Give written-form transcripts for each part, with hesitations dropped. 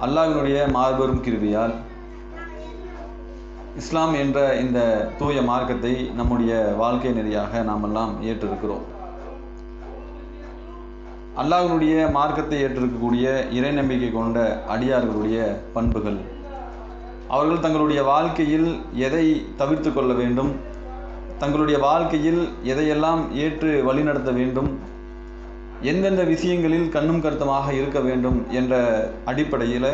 அல்லாஹ்வினுடைய மாபெரும் கிருபையால் இஸ்லாம் என்ற இந்த தூய மார்க்கத்தை நம்முடைய வாழ்க்கை நெறியாக நாமெல்லாம் ஏற்றிருக்கிறோம். அல்லாஹ்வினுடைய மார்க்கத்தை ஏற்றிருக்கக்கூடிய இறை நம்பிக்கை கொண்ட அடியார்களுடைய பண்புகள், அவர்கள் தங்களுடைய வாழ்க்கையில் எதை தவிர்த்து கொள்ள வேண்டும், தங்களுடைய வாழ்க்கையில் எதையெல்லாம் ஏற்று வழிநடத்த வேண்டும், எந்தெந்த விஷயங்களில் கண்ணும் கருத்துமாக இருக்க வேண்டும் என்ற அடிப்படையில்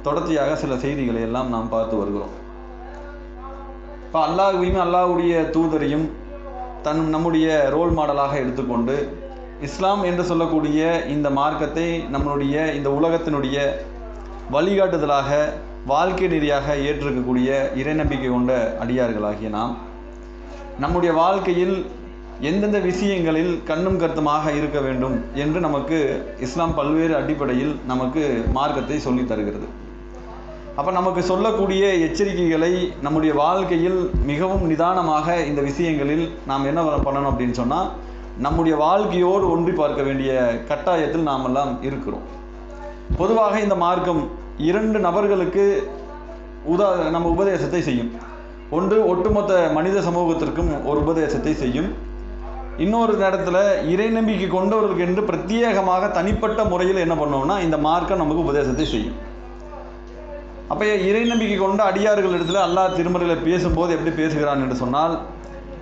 தொடர்ச்சியாக சில செய்திகளை எல்லாம் நாம் பார்த்து வருகிறோம். இப்போ அல்லாஹ்வையும் அல்லாஹ்வுடைய தூதரையும் நம்முடைய ரோல் மாடலாக எடுத்துக்கொண்டு இஸ்லாம் என்று சொல்லக்கூடிய இந்த மார்க்கத்தை நம்மளுடைய இந்த உலகத்தினுடைய வழிகாட்டுதலாக வாழ்க்கை நெறியாக ஏற்றிருக்கக்கூடிய இறைநம்பிக்கை கொண்ட அடியார்களாகிய நாம் நம்முடைய வாழ்க்கையில் எந்தெந்த விஷயங்களில் கண்ணும் கருத்துமாக இருக்க வேண்டும் என்று நமக்கு இஸ்லாம் பல்வேறு அடிப்படையில் நமக்கு மார்க்கத்தை சொல்லித் தருகிறது. அப்போ நமக்கு சொல்லக்கூடிய எச்சரிக்கைகளை நம்முடைய வாழ்க்கையில் மிகவும் நிதானமாக இந்த விஷயங்களில் நாம் என்ன பண்ணணும் அப்படின்னு சொன்னால், நம்முடைய வாழ்க்கையோடு ஒன்றி பார்க்க வேண்டிய கட்டாயத்தில் நாம் எல்லாம் இருக்கிறோம். பொதுவாக இந்த மார்க்கம் இரண்டு நபர்களுக்கு நம்ம உபதேசத்தை செய்யும். ஒன்று ஒட்டுமொத்த மனித சமூகத்திற்கும் ஒரு உபதேசத்தை செய்யும். இன்னொரு நேரத்தில் இறை நம்பிக்கை கொண்டவர்களுக்கு என்று பிரத்யேகமாக தனிப்பட்ட முறையில் என்ன பண்ணோம்னா இந்த மார்க்கம் நமக்கு உபதேசத்தை செய்யும். அப்போ இறை நம்பிக்கை கொண்ட அடியார்கள் இடத்துல அல்லாஹ் திருமறையில் பேசும்போது எப்படி பேசுகிறான் என்று சொன்னால்,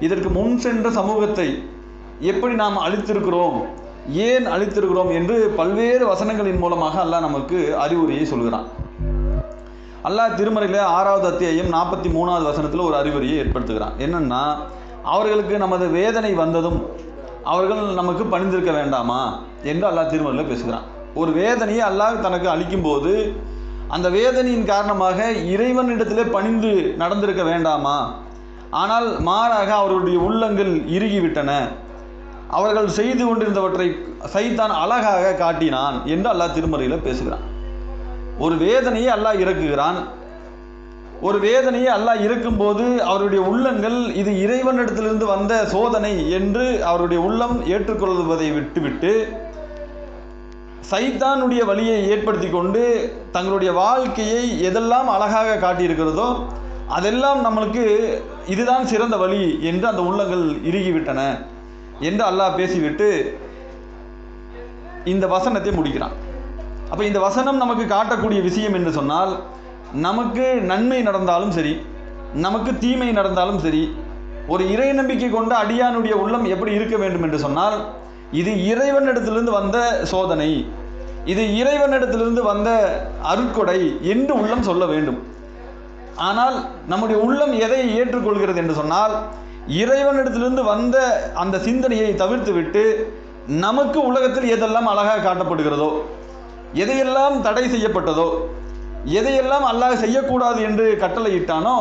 இதற்கு முன் சென்ற சமூகத்தை எப்படி நாம் அழித்திருக்கிறோம், ஏன் அழித்திருக்கிறோம் என்று பல்வேறு வசனங்களின் மூலமாக அல்லாஹ் நமக்கு அறிவுரையை சொல்கிறான். அல்லாஹ் திருமறையில் 6வது அத்தியாயம் 43வது வசனத்தில் ஒரு அறிவுரையை ஏற்படுத்துகிறான். என்னன்னா, அவர்களுக்கு நமது வேதனை வந்ததும் அவர்கள் நமக்கு பணிந்திருக்க வேண்டாமா என்று அல்லாஹ் திருமறையில் பேசுகிறான். ஒரு வேதனையை அல்லாஹ் தனக்கு அளிக்கும் போது அந்த வேதனையின் காரணமாக இறைவனிடத்திலே பணிந்து நடந்திருக்க வேண்டாமா, ஆனால் மாறாக அவர்களுடைய உள்ளங்கள் இறுகிவிட்டன, அவர்கள் செய்து கொண்டிருந்தவற்றை சைத்தான் அழகாக காட்டினான் என்று அல்லாஹ் திருமறையில் பேசுகிறான். ஒரு வேதனையை அல்லாஹ் இறக்குகிறான். ஒரு வேதனையை அல்லாஹ் இருக்கும்போது அவருடைய உள்ளங்கள் இது இறைவனிடத்திலிருந்து வந்த சோதனை என்று அவருடைய உள்ளம் ஏற்றுக்கொள்வதை விட்டுவிட்டு சைத்தானுடைய வழியை ஏற்படுத்தி கொண்டு தங்களுடைய வாழ்க்கையை எதெல்லாம் அழகாக காட்டியிருக்கிறதோ அதெல்லாம் நம்மளுக்கு இதுதான் சிறந்த வழி என்று அந்த உள்ளங்கள் இறுகிவிட்டன என்று அல்லாஹ் பேசிவிட்டு இந்த வசனத்தை முடிக்கிறான். அப்போ இந்த வசனம் நமக்கு காட்டக்கூடிய விஷயம் என்று சொன்னால், நமக்கு நன்மை நடந்தாலும் சரி, நமக்கு தீமை நடந்தாலும் சரி, ஒரு இறை நம்பிக்கை கொண்ட அடியானுடைய உள்ளம் எப்படி இருக்க வேண்டும் என்று சொன்னால், இது இறைவனிடத்திலிருந்து வந்த சோதனை, இது இறைவனிடத்திலிருந்து வந்த அருட்கொடை என்று உள்ளம் சொல்ல வேண்டும். ஆனால் நம்முடைய உள்ளம் எதை ஏற்றுக்கொள்கிறது என்று சொன்னால், இறைவனிடத்திலிருந்து வந்த அந்த சிந்தனையை தவிர்த்து விட்டு நமக்கு உலகத்தில் எதெல்லாம் அழகாக காட்டப்படுகிறதோ, எதையெல்லாம் தடை செய்யப்பட்டதோ, எதையெல்லாம் அல்லாஹ் செய்யக்கூடாது என்று கட்டளையிட்டானோ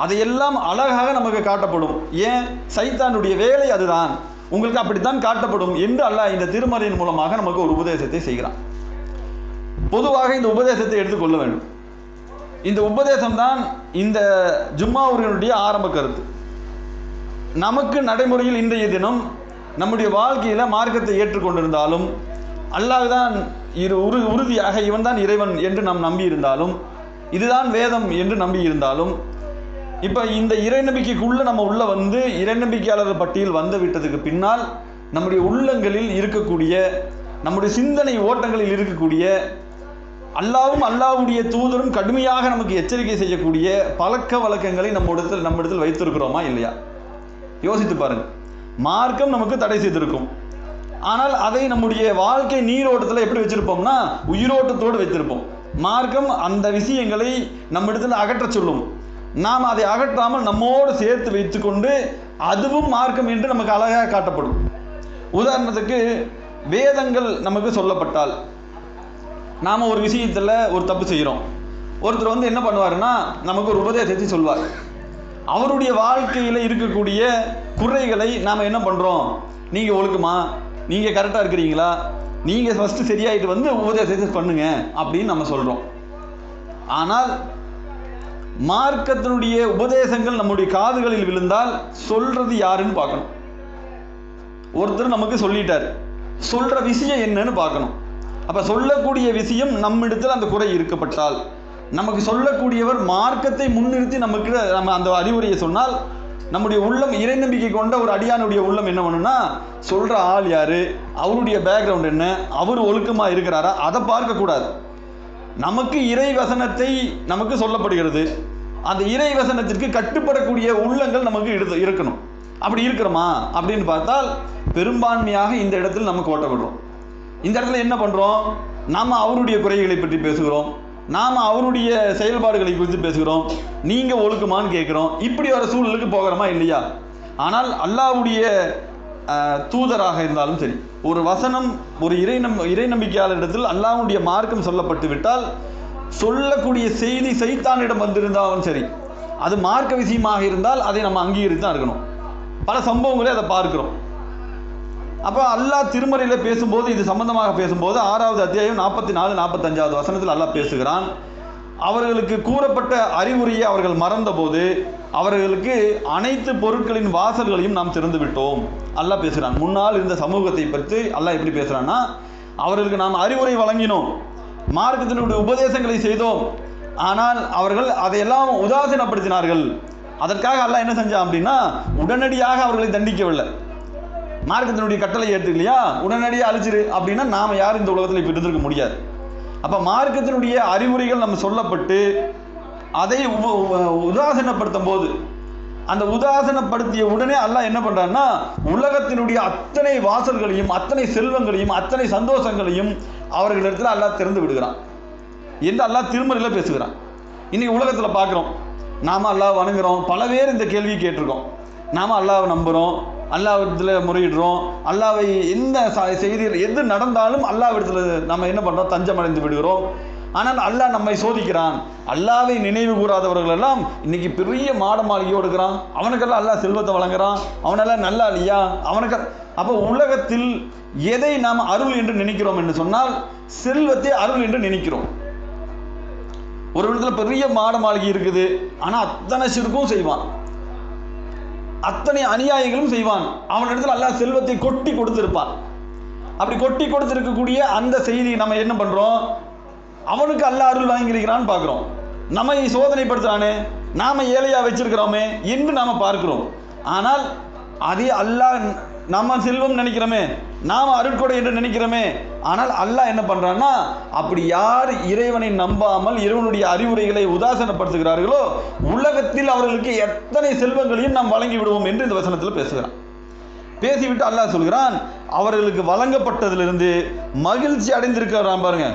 அதையெல்லாம் அழகாக நமக்கு காட்டப்படும். ஏன்? சைத்தானுடைய வேலை அதுதான், உங்களுக்கு அப்படித்தான் காட்டப்படும் என்று அல்லாஹ் இந்த திருமறையின் மூலமாக நமக்கு ஒரு உபதேசத்தை செய்கிறான். பொதுவாக இந்த உபதேசத்தை எடுத்துக்கொள்ள வேண்டும். இந்த உபதேசம் தான் இந்த ஜும்மாவுடைய ஆரம்ப கருத்து. நமக்கு நடைமுறையில் இன்றைய தினம் நம்முடைய வாழ்க்கையில் மார்க்கத்தை ஏற்றுக்கொண்டிருந்தாலும், அல்லாஹ் தான் உறுதியாக இவன் தான் இறைவன் என்று நாம் நம்பி இருந்தாலும், இதுதான் வேதம் என்று நம்பி இருந்தாலும், இப்போ இந்த இறை நம்பிக்கைக்குள்ளே நம்ம உள்ள வந்து இறை நம்பிக்கையாளர் பட்டியல் வந்து விட்டதுக்கு பின்னால் நம்முடைய உள்ளங்களில் இருக்கக்கூடிய, நம்முடைய சிந்தனை ஓட்டங்களில் இருக்கக்கூடிய, அல்லாவும் அல்லாவுடைய தூதரும் கடுமையாக நமக்கு எச்சரிக்கை செய்யக்கூடிய பழக்க வழக்கங்களை நம்மிடத்தில் வைத்திருக்கிறோமா இல்லையா? யோசித்து பாருங்கள். மார்க்கம் நமக்கு தடை செய்திருக்கும், ஆனால் அதை நம்முடைய வாழ்க்கை நீரோட்டத்தில் எப்படி வச்சிருப்போம்னா உயிரோட்டத்தோடு வைத்திருப்போம். மார்க்கம் அந்த விஷயங்களை நம்மிடத்தில் அகற்ற சொல்லும். நாம் அதை அகற்றாமல் நம்மோடு சேர்த்து வைத்துக்கொண்டு அதுவும் மார்க்கம் என்று நமக்கு அழகாக காட்டப்படும். உதாரணத்துக்கு வேதங்கள் நமக்கு சொல்லப்பட்டால், நாம் ஒரு விஷயத்தில் ஒரு தப்பு செய்கிறோம், ஒருத்தர் வந்து என்ன பண்ணுவாருன்னா நமக்கு ஒரு உபதேசத்தை சொல்வார். அவருடைய வாழ்க்கையில் இருக்கக்கூடிய குறைகளை நாம் என்ன பண்ணுறோம், நீங்கள் ஒழுக்கமா, நீங்கள் கரெக்டாக இருக்கிறீங்களா, நீங்கள் ஃபஸ்ட்டு சரியாயிட்டு வந்து உபதேசத்தை பண்ணுங்க அப்படின்னு நம்ம சொல்கிறோம். ஆனால் மார்க்கத்தினுடைய உபதேசங்கள் நம்முடைய காதுகளில் விழுந்தால் சொல்றது யாருன்னு பார்க்கணும். ஒருத்தர் நமக்கு சொல்லிட்டார், சொல்ற விஷயம் என்னன்னு பார்க்கணும். அப்போ சொல்லக்கூடிய விஷயம் நம்மிடத்தில் அந்த குறை இருக்கப்பட்டால், நமக்கு சொல்லக்கூடியவர் மார்க்கத்தை முன்னிறுத்தி நம்ம அந்த அறிவுரையை சொன்னால், நம்முடைய உள்ளம் இறை நம்பிக்கை கொண்ட ஒரு அடியானுடைய உள்ளம் என்ன பண்ணுன்னா, சொல்கிற ஆள் யார், அவருடைய பேக்ரவுண்ட் என்ன, அவர் ஒழுக்கமாக இருக்கிறாரா, அதை பார்க்கக்கூடாது. நமக்கு இறை வசனத்தை நமக்கு சொல்லப்படுகிறது, அந்த இறை வசனத்திற்கு கட்டுப்படக்கூடிய உள்ளங்கள் நமக்கு இருக்கணும். அப்படி இருக்கிறோமா அப்படின்னு பார்த்தால் பெரும்பான்மையாக இந்த இடத்தில் நம்ம கோட்டப்படுறோம். இந்த இடத்துல என்ன பண்ணுறோம், நாம் அவருடைய குறைகளை பற்றி பேசுகிறோம், நாம் அவருடைய செயல்பாடுகளை குறித்து பேசுகிறோம், நீங்கள் ஒழுக்கமானு கேட்குறோம். இப்படி வர சூழலுக்கு போகிறோமா இல்லையா? ஆனால் அல்லாஹ்வுடைய தூதராக இருந்தாலும் சரி, ஒரு வசனம் ஒரு இறை நம்பிக்கையாளரிடத்தில் அல்லாஹ்வுடைய மார்க்கம் சொல்லப்பட்டு விட்டால், சொல்லக்கூடிய செய்தி சைத்தானிடம் வந்திருந்தாலும் சரி, அது மார்க்க விஷயமாக இருந்தால் அதை நம்ம அங்கீகரித்து தான் இருக்கணும். பல சம்பவங்களே அதை பார்க்கிறோம். அப்போ அல்லாஹ் திருமறையில் பேசும்போது, இது சம்பந்தமாக பேசும்போது 6வது அத்தியாயம் 44, 45வது வசனத்தில் அல்லாஹ் பேசுகிறான். அவர்களுக்கு கூறப்பட்ட அறிவுரையை அவர்கள் மறந்தபோது அவர்களுக்கு அனைத்து பொருட்களின் வாசல்களையும் நாம் திறந்து விட்டோம். அல்லாஹ் பேசுகிறான். முன்னால் இருந்த சமூகத்தை பற்றி அல்லாஹ் எப்படி பேசுகிறான்னா, அவர்களுக்கு நாம் அறிவுரை வழங்கினோம், மார்க்கத்தினுடைய உபதேசங்களை செய்தோம், ஆனால் அவர்கள் அதையெல்லாம் உதாசீனப்படுத்தினார்கள். அதற்காக அல்லாஹ் என்ன செஞ்சான் அப்படின்னா, உடனடியாக அவர்களை தண்டிக்கவில்லை. மார்க்கத்தினுடைய கட்டளை ஏற்றுக்கலையா, உடனடியாக அழிச்சிரு அப்படின்னா நாம் யாரும் இந்த உலகத்தில் இப்போ இருந்திருக்க முடியாது. அப்போ மார்க்கத்தினுடைய அறிவுரைகள் நம்ம சொல்லப்பட்டு அதை உதாசீனப்படுத்தும் போது, அந்த உதாசீனப்படுத்திய உடனே அல்லாஹ் என்ன பண்ணுறான்னா, உலகத்தினுடைய அத்தனை வாசல்களையும் அத்தனை செல்வங்களையும் அத்தனை சந்தோஷங்களையும் அவர்களிடத்தில் அல்லாஹ் திறந்து விடுகிறான் என்று அல்லாஹ் திருமறையில் பேசுகிறான். இன்றைக்கி உலகத்தில் பார்க்குறோம், நாம் அல்லாஹ் வணங்குறோம். பல பேர் இந்த கேள்வி கேட்டிருக்கோம். நாம் அல்லாஹ்வை நம்புகிறோம், அல்லாஹ்விடத்தில் முறையிடுறோம், அல்லாஹ்வை எந்த செய்தியில் எது நடந்தாலும் அல்லாஹ்விடத்தில் நம்ம என்ன பண்ணுறோம், தஞ்சம் அடைந்து விடுகிறோம். ஆனால் அல்லாஹ் நம்மை சோதிக்கிறான். அல்லாஹ்வை நினைவு கூறாதவர்கள் எல்லாம் இன்னைக்கு பெரிய மாட மாளிகையோடு இருக்கிறான், அவனுக்கெல்லாம் அல்லாஹ் செல்வத்தை வழங்குறான், அவனெல்லாம் நல்லா இல்லையா அவனுக்கு. அப்போ உலகத்தில் எதை நாம் அருள் என்று நினைக்கிறோம் என்று சொன்னால், செல்வத்தை அருள் என்று நினைக்கிறோம். ஒரு இடத்துல பெரிய மாட மாளிகை இருக்குது, ஆனால் அத்தனை சிறுக்கும் செய்வான், அத்தனை அநியாயங்களும் செய்வான். அவனிடத்தில் அல்லாஹ் செல்வத்தை கொட்டி கொடுத்திருப்பான். அப்படி கொட்டி கொடுத்திருக்கக்கூடிய அந்த செய்தி நம்ம என்ன பண்றோம், அவனுக்கு அல்லாஹ் அருள் வாங்கியிருக்கிறான்னு பார்க்குறோம். நம்மை சோதனைப்படுத்துறானே, நாம ஏழையா வச்சிருக்கிறோமே என்று நாம பார்க்கிறோம். ஆனால் அதே அல்லாஹ் நம்ம செல்வம் நினைக்கிறோமே, நாம் அருட்கொடை என்று நினைக்கிறோமே. ஆனால் அல்லாஹ் என்ன பண்ணுறான்னா, அப்படி யார் இறைவனை நம்பாமல் இறைவனுடைய அறிவுரைகளை உதாசீனப்படுத்துகிறார்களோ, உலகத்தில் அவர்களுக்கு எத்தனை செல்வங்களையும் நாம் வழங்கி விடுவோம் என்று இந்த வசனத்தில் பேசுகிறான். பேசிவிட்டு அல்லாஹ் சொல்கிறான், அவர்களுக்கு வழங்கப்பட்டதிலிருந்து மகிழ்ச்சி அடைந்திருக்கிறான் பாருங்க.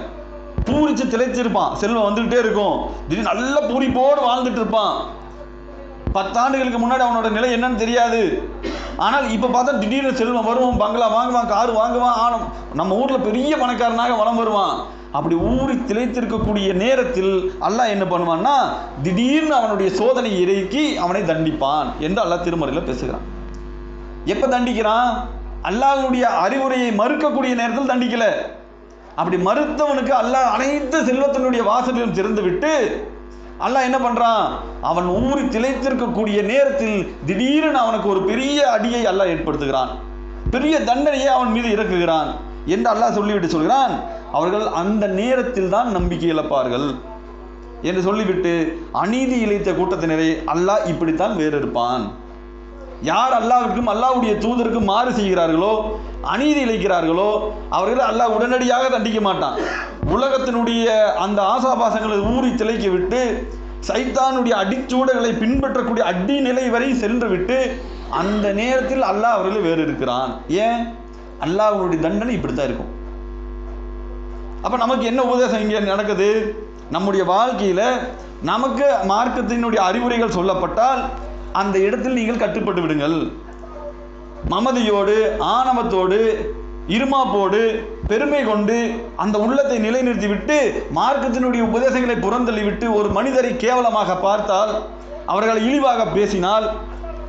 பூரிச்சு திளைச்சிருப்பான், செல்வம் வந்துகிட்டே இருக்கும், திடீர்னு நல்ல பூரிப்போடு வாழ்ந்துட்டு இருப்பான். 10 ஆண்டுகளுக்கு முன்னாடி அவனோட நிலை என்னன்னு தெரியாது. ஆனால் இப்போ பார்த்தா திடீர்னு செல்வம் வருவான், பங்களா வாங்குவான், கார் வாங்குவான், ஆனம் நம்ம ஊரில் பெரிய பணக்காரனாக வளம் வருவான். அப்படி ஊறி திளைத்திருக்கக்கூடிய நேரத்தில் அல்லாஹ் என்ன பண்ணுவான்னா, திடீர்னு அவனுடைய சோதனை இறக்கி அவனை தண்டிப்பான் என்று அல்லாஹ் திருமறையில் பேசுகிறான். எப்போ தண்டிக்கிறான், அல்லாஹ்வுடைய அறிவுரையை மறுக்கக்கூடிய நேரத்தில் தண்டிக்கல. அப்படி மறுத்தவனுக்கு அல்லாஹ் அனைத்து செல்வத்தினுடைய வாசலையும் திறந்து விட்டு அல்லாஹ் என்ன பண்ணுறான், அவன் ஊறி திளைத்திருக்கக்கூடிய நேரத்தில் திடீரென அவனுக்கு ஒரு பெரிய அடியை அல்லாஹ் ஏற்படுத்துகிறான், பெரிய தண்டனையை அவன் மீது இறக்குகிறான் என்று அல்லாஹ் சொல்லிவிட்டு சொல்கிறான், அவர்கள் அந்த நேரத்தில் தான் நம்பிக்கை இழப்பார்கள் என்று சொல்லிவிட்டு, அநீதி இழைத்த கூட்டத்தினரை அல்லாஹ் இப்படித்தான் வேறு இருப்பான். யார் அல்லாஹ்விற்கும் அல்லாஹ்வுடைய தூதருக்கும் மாறு செய்கிறார்களோ, அநீதி இழைக்கிறார்களோ, அவர்கள் அல்லாஹ் உடனடியாக தண்டிக்க மாட்டான். உலகத்தினுடைய அந்த ஆசாபாசங்களை ஊறி திளைக்க விட்டு, சைத்தானுடைய அடிச்சூடகளை பின்பற்றக்கூடிய அடி நிலை வரை சென்று விட்டு, அந்த நேரத்தில் அல்லாஹ் அவர்களை வேறு இருக்கிறான். ஏன், அல்லாஹ்வுடைய தண்டனை இப்படித்தான் இருக்கும். அப்ப நமக்கு என்ன உபதேசம் இங்கே நடக்குது, நம்முடைய வாழ்க்கையில நமக்கு மார்க்கத்தினுடைய அறிவுரைகள் சொல்லப்பட்டால் அந்த இடத்தில் நீங்கள் கட்டுப்பட்டு விடுங்கள். மமதியோடு, ஆணவத்தோடு, இருமாப்போடு, பெருமை கொண்டு அந்த உள்ளத்தை நிலைநிறுத்தி விட்டு மார்க்கத்தினுடைய உபதேசங்களை புறந்தள்ளிவிட்டு ஒரு மனிதரை கேவலமாக பார்த்தால், அவர்கள் இழிவாக பேசினால்,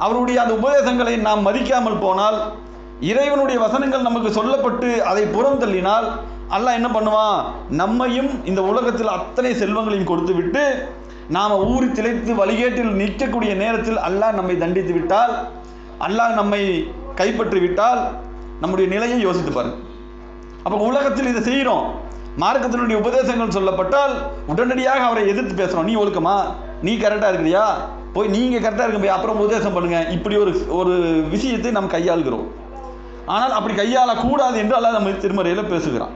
அவருடைய அந்த உபதேசங்களை நாம் மதிக்காமல் போனால், இறைவனுடைய வசனங்கள் நமக்கு சொல்லப்பட்டு அதை புறந்தள்ளினால், அல்லாஹ் என்ன பண்ணுவான், நம்மையும் இந்த உலகத்தில் அத்தனை செல்வங்களையும் கொடுத்து விட்டு நாம் ஊறி திளைத்து வழிகேட்டில் நிற்கக்கூடிய நேரத்தில் அல்லாஹ் நம்மை தண்டித்து விட்டால், அல்லாஹ் நம்மை கைப்பற்றி விட்டால் நம்முடைய நிலையை யோசித்து பாருங்க. அப்போ உலகத்தில் இதை செய்கிறோம், மார்க்கத்தினுடைய உபதேசங்கள் சொல்லப்பட்டால் உடனடியாக அவரை எதிர்த்து பேசுகிறோம். நீ ஒழுக்கமா, நீ கரெக்டாக இருக்கிறியா, போய் நீங்கள் கரெக்டாக இருக்க போய் அப்புறம் உபதேசம் பண்ணுங்க, இப்படி ஒரு விஷயத்தை நாம் கையாளுகிறோம். ஆனால் அப்படி கையாளக்கூடாது என்று அல்லாஹ் நம்ம திருமறையில் பேசுகிறான்.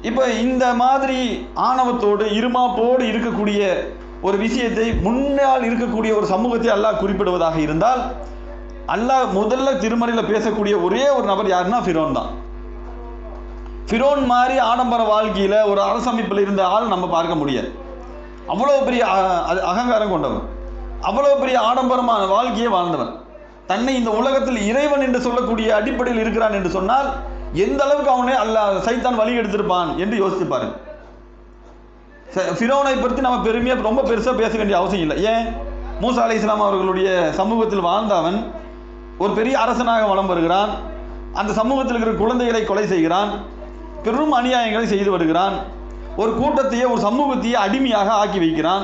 இப்போ இந்த மாதிரி ஆணவத்தோடு இருமாப்போடு இருக்கக்கூடிய ஒரு விஷயத்தை முன்னால் இருக்கக்கூடிய ஒரு சமூகத்தை அல்லாஹ் குறிப்பிடுவதாக இருந்தால், அல்லாஹ் முதல்ல திருமறையில் பேசக்கூடிய ஒரே ஒரு நபர் யாருன்னா ஃபிரௌன் தான். ஃபிரௌன் மாதிரி ஆடம்பர வாழ்க்கையில் ஒரு அரசமைப்பில் இருந்த ஆள் நம்ம பார்க்க முடியாது. அவ்வளோ பெரிய அகங்காரம் கொண்டவன், அவ்வளோ பெரிய ஆடம்பரமான வாழ்க்கையை வாழ்ந்தவன், தன்னை இந்த உலகத்தில் இறைவன் என்று சொல்லக்கூடிய அடிப்படையில் இருக்கிறான் என்று சொன்னால் எந்த அளவுக்கு அவனை அல்லாஹ் சைத்தான் வழி எடுத்திருப்பான் என்று யோசித்து பாருங்க. ஃபிரௌனை பற்றி நம்ம பெருமையாக ரொம்ப பெருசாக பேச வேண்டிய அவசியம் இல்லை. ஏன்? மூசா அலைஹிஸ்ஸலாம் அவர்களுடைய சமூகத்தில் வாழ்ந்த அவன் ஒரு பெரிய அரசனாக வலம் வருகிறான். அந்த சமூகத்தில் இருக்கிற குழந்தைகளை கொலை செய்கிறான், பெரும் அநியாயங்களை செய்து வருகிறான், ஒரு கூட்டத்தையே ஒரு சமூகத்தையே அடிமையாக ஆக்கி வைக்கிறான்.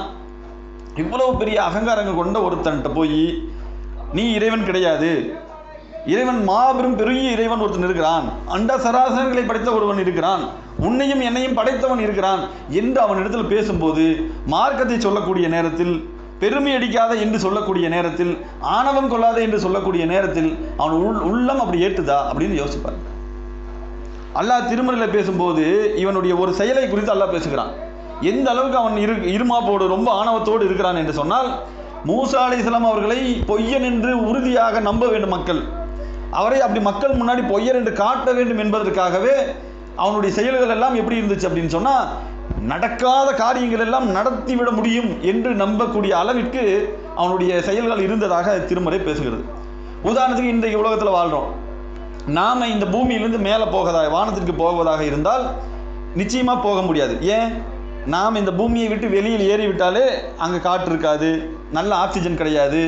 இவ்வளவு பெரிய அகங்காரங்கள் கொண்ட ஒருத்தன்ட்ட போய் நீ இறைவன் கிடையாது, இறைவன் மாபெரும் பெரிய இறைவன் ஒருத்தன் இருக்கிறான், அண்ட சராசரங்களை படைத்த ஒருவன் இருக்கிறான், உன்னையும் என்னையும் படைத்தவன் இருக்கிறான் என்று அவன் இடத்துல பேசும்போது, மார்க்கத்தை சொல்லக்கூடிய நேரத்தில், பெருமை அடிக்காத என்று சொல்லக்கூடிய நேரத்தில், ஆணவம் கொள்ளாத என்று சொல்லக்கூடிய நேரத்தில் அவன் உள்ளம் அப்படி ஏற்றுதா அப்படின்னு யோசிப்பார். அல்லாஹ் திருமறையில் பேசும்போது இவனுடைய ஒரு செயலை குறித்து அல்லாஹ் பேசுகிறான். எந்த அளவுக்கு அவன் இருமாப்போடு ரொம்ப ஆணவத்தோடு இருக்கிறான் என்று சொன்னால், மூசா அலைஹிஸ்ஸலாம் அவர்களை பொய்யன் என்று உறுதியாக நம்ப வேண்டும் மக்கள். அவரை அப்படி மக்கள் முன்னாடி பொய்யர் என்று காட்ட வேண்டும் என்பதற்காகவே அவனுடைய செயல்கள் எல்லாம் எப்படி இருந்துச்சு அப்படின்னு சொன்னால், நடக்காத காரியங்கள் எல்லாம் நடத்திவிட முடியும் என்று நம்பக்கூடிய அளவிற்கு அவனுடைய செயல்கள் இருந்ததாக திருமறை பேசுகிறது. உதாரணத்துக்கு இன்றைக்கு உலகத்தில் வாழ்கிறோம். நாம் இந்த பூமியிலிருந்து மேலே போவதாக, வானத்திற்கு போவதாக இருந்தால் நிச்சயமாக போக முடியாது. ஏன்? நாம் இந்த பூமியை விட்டு வெளியில் ஏறிவிட்டாலே அங்கே காற்று இருக்காது, நல்ல ஆக்சிஜன் கிடையாது,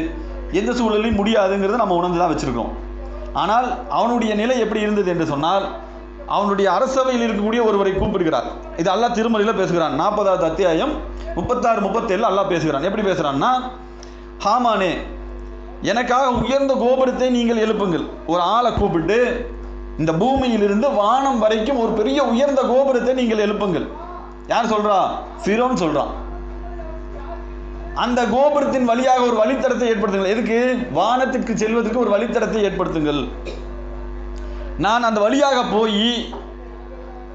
எந்த சூழலையும் முடியாதுங்கிறத நம்ம உணர்ந்து தான் வச்சுருக்கோம். ஆனால் அவனுடைய நிலை எப்படி இருந்தது என்று சொன்னால், அவனுடைய அரசவையில் இருக்கக்கூடிய ஒருவரை கூப்பிடுகிறார். இது அல்லாஹ் திருமறையில் பேசுகிறான். 40வது அத்தியாயம் 36, 37 அல்லாஹ் பேசுகிறான். எப்படி பேசுகிறான்னா, ஹாமானே, எனக்காக உயர்ந்த கோபுரத்தை நீங்கள் எழுப்புங்கள். ஒரு ஆளை கூப்பிட்டு இந்த பூமியிலிருந்து வானம் வரைக்கும் ஒரு பெரிய உயர்ந்த கோபுரத்தை நீங்கள் எழுப்புங்கள். யார் சொல்றா? ஃபிரௌன் சொல்றான். அந்த கோபுரத்தின் வழியாக ஒரு வழித்தடத்தை ஏற்படுத்துங்கள். எதுக்கு? வானத்திற்கு செல்வதற்கு ஒரு வழித்தடத்தை ஏற்படுத்துங்கள். நான் அந்த வழியாக போய்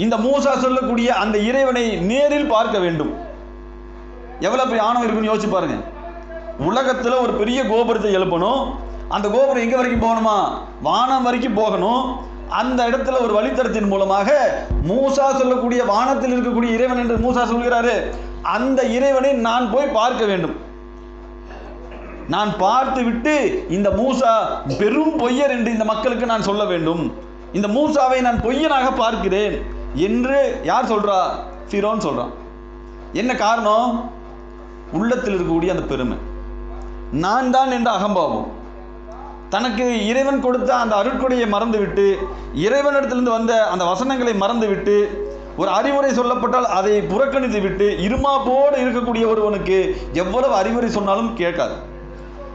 இந்த மூசா சொல்லக்கூடிய அந்த இறைவனை நேரில் பார்க்க வேண்டும். எவ்வளவு பெரிய ஆணவம் இருக்குன்னு யோசிச்சு பாருங்க. உலகத்தில் ஒரு பெரிய கோபுரத்தை எழுப்பணும். அந்த கோபுரம் எங்கே வரைக்கும் போகணுமா? வானம் வரைக்கும் போகணும். அந்த இடத்துல ஒரு வழித்தடத்தின் மூலமாக மூசா சொல்லக்கூடிய வானத்தில் இருக்கக்கூடிய இறைவன் என்று மூசா சொல்கிறாரு, அந்த இறைவனை நான் போய் பார்க்க வேண்டும். நான் பார்த்து விட்டு இந்த மூசா பெரும் பொய்யர் என்று இந்த மக்களுக்கு நான் சொல்ல வேண்டும். இந்த மூசாவை நான் பொய்யனாக பார்க்கிறேன் என்று யார் சொல்றா? ஃபிரௌன் சொல்றான். என்ன காரணம்? உள்ளத்தில் இருக்கக்கூடிய அந்த பெருமை, நான் தான் என்ற அகம்பாவம், தனக்கு இறைவன் கொடுத்த அந்த அருட்கொடையை மறந்துவிட்டு, இறைவனிடத்திலிருந்து வந்த அந்த வசனங்களை மறந்துவிட்டு, ஒரு அறிவுரை சொல்லப்பட்டால் அதை புறக்கணித்து விட்டு இருமாப்போடு இருக்கக்கூடிய ஒருவனுக்கு எவ்வளவு அறிவுரை சொன்னாலும் கேட்காது.